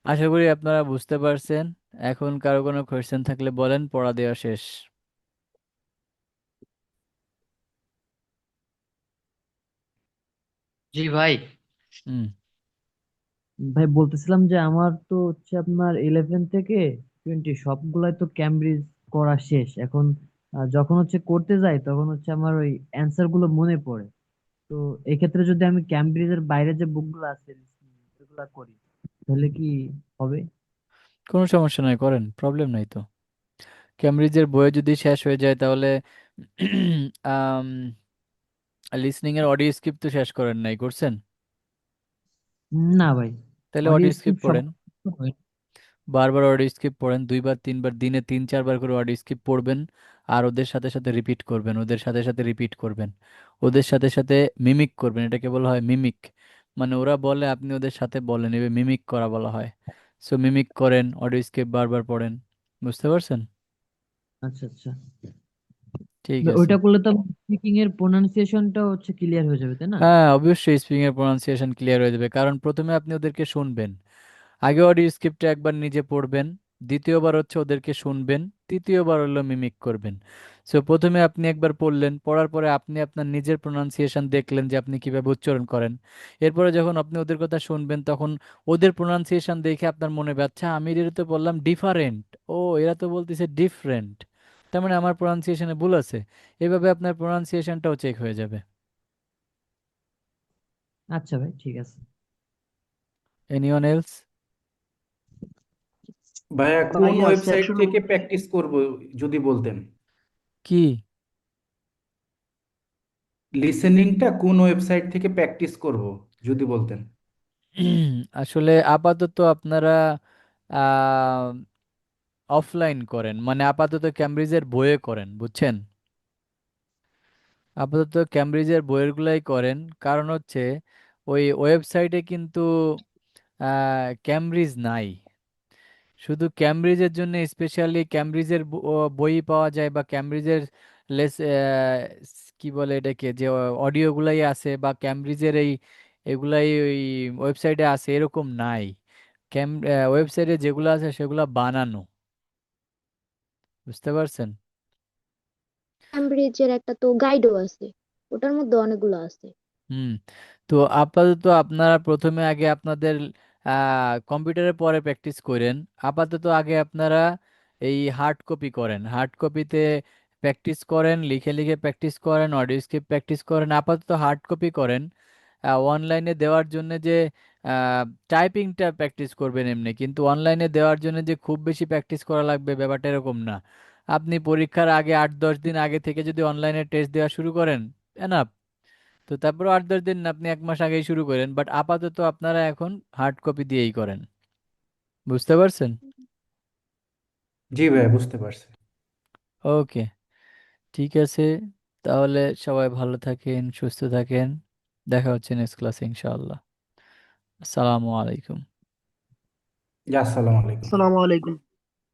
আশা করি আপনারা বুঝতে পারছেন। এখন কারো কোনো কোয়েশ্চেন থাকলে বলেন, পড়া দেওয়া শেষ। জি ভাই। হুম। ভাই বলতেছিলাম যে আমার তো হচ্ছে আপনার 11 থেকে 20 সবগুলাই তো ক্যামব্রিজ করা শেষ এখন। যখন হচ্ছে করতে যাই তখন হচ্ছে আমার ওই অ্যান্সার গুলো মনে পড়ে। তো এক্ষেত্রে যদি আমি ক্যামব্রিজের বাইরে যে বুকগুলো আছে ওগুলা করি তাহলে কি হবে? কোনো সমস্যা নাই, করেন, প্রবলেম নাই তো। ক্যামব্রিজের বইয়ে যদি শেষ হয়ে যায় তাহলে আম লিসনিং এর অডিও স্ক্রিপ্ট তো শেষ করেন নাই, করছেন? না ভাই, তাহলে অডিও অডিও স্ক্রিপ্ট স্ক্রিপ্ট সব পড়েন, বারবার অডিও স্ক্রিপ্ট পড়েন, 2 বার 3 বার, দিনে 3 4 বার করে অডিও স্ক্রিপ্ট পড়বেন। আর ওদের সাথে সাথে রিপিট করবেন, ওদের সাথে সাথে রিপিট করবেন, ওদের সাথে সাথে মিমিক করবেন। এটাকে বলা হয় মিমিক, মানে ওরা বলে আপনি ওদের সাথে বলেন, এবার মিমিক করা বলা হয়। সো মিমিক করেন, অডিও স্ক্রিপ্ট বারবার পড়েন। বুঝতে পারছেন? আচ্ছা আচ্ছা। ঠিক আছে। ওইটা করলে তো স্পিকিং এর প্রোনাউন্সিয়েশনটা হচ্ছে ক্লিয়ার হয়ে যাবে তাই না? হ্যাঁ, অবশ্যই স্পিকিং এর প্রোনাউন্সিয়েশন ক্লিয়ার হয়ে যাবে, কারণ প্রথমে আপনি ওদেরকে শুনবেন, আগে অডিও স্ক্রিপ্টটা একবার নিজে পড়বেন, দ্বিতীয়বার হচ্ছে ওদেরকে শুনবেন, তৃতীয়বার হলো মিমিক করবেন। সো প্রথমে আপনি একবার পড়লেন, পড়ার পরে আপনি আপনার নিজের প্রোনাউন্সিয়েশন দেখলেন যে আপনি কিভাবে উচ্চারণ করেন। এরপরে যখন আপনি ওদের কথা শুনবেন, তখন ওদের প্রোনাউন্সিয়েশন দেখে আপনার মনে হবে, আচ্ছা আমি এর তো বললাম ডিফারেন্ট, ও এরা তো বলতেছে ডিফারেন্ট, তার মানে আমার প্রোনাউন্সিয়েশনে ভুল আছে। এভাবে আপনার প্রোনাউন্সিয়েশনটাও চেক হয়ে যাবে। আচ্ছা ভাই, ঠিক আছে। Anyone else? ভাইয়া কোন ভাইয়া ওয়েবসাইট সেকশন থেকে প্র্যাকটিস করব যদি বলতেন? কি? লিসেনিংটা কোন ওয়েবসাইট থেকে প্র্যাকটিস করব যদি বলতেন? আসলে আপাতত আপনারা অফলাইন করেন, মানে আপাতত ক্যামব্রিজের বইয়ে করেন, বুঝছেন? আপাতত ক্যামব্রিজের বইয়েরগুলাই করেন, কারণ হচ্ছে ওই ওয়েবসাইটে কিন্তু ক্যামব্রিজ নাই। শুধু ক্যামব্রিজের জন্য স্পেশালি ক্যামব্রিজের বই পাওয়া যায়, বা ক্যামব্রিজের লেস কি বলে এটাকে, যে অডিওগুলাই আছে, বা ক্যামব্রিজের এই এগুলাই ওই ওয়েবসাইটে আছে, এরকম নাই। ওয়েবসাইটে যেগুলো আছে সেগুলো বানানো। বুঝতে পারছেন? ক্যামব্রিজের একটা তো গাইডও আছে, ওটার মধ্যে অনেকগুলো আছে। হুম। তো আপাতত আপনারা প্রথমে আগে আপনাদের কম্পিউটারে পরে প্র্যাকটিস করেন। আপাতত আগে আপনারা এই হার্ড কপি করেন, হার্ড কপিতে প্র্যাকটিস করেন, লিখে লিখে প্র্যাকটিস করেন, অডিও স্ক্রিপ্ট প্র্যাকটিস করেন। আপাতত হার্ড কপি করেন। অনলাইনে দেওয়ার জন্য যে টাইপিংটা প্র্যাকটিস করবেন এমনি, কিন্তু অনলাইনে দেওয়ার জন্য যে খুব বেশি প্র্যাকটিস করা লাগবে ব্যাপারটা এরকম না। আপনি পরীক্ষার আগে 8 10 দিন আগে থেকে যদি অনলাইনে টেস্ট দেওয়া শুরু করেন, এনাফ। তো তারপর 8 10 দিন না, আপনি 1 মাস আগেই শুরু করেন, বাট আপাতত আপনারা এখন হার্ড কপি দিয়েই করেন। বুঝতে পারছেন? জি ভাইয়া, বুঝতে পারছি। ওকে, ঠিক আছে। তাহলে সবাই ভালো থাকেন, সুস্থ থাকেন। দেখা হচ্ছে নেক্সট ক্লাসে ইনশাআল্লাহ। আসসালামু আলাইকুম। জি, আসসালামু আলাইকুম। আসসালামু আলাইকুম।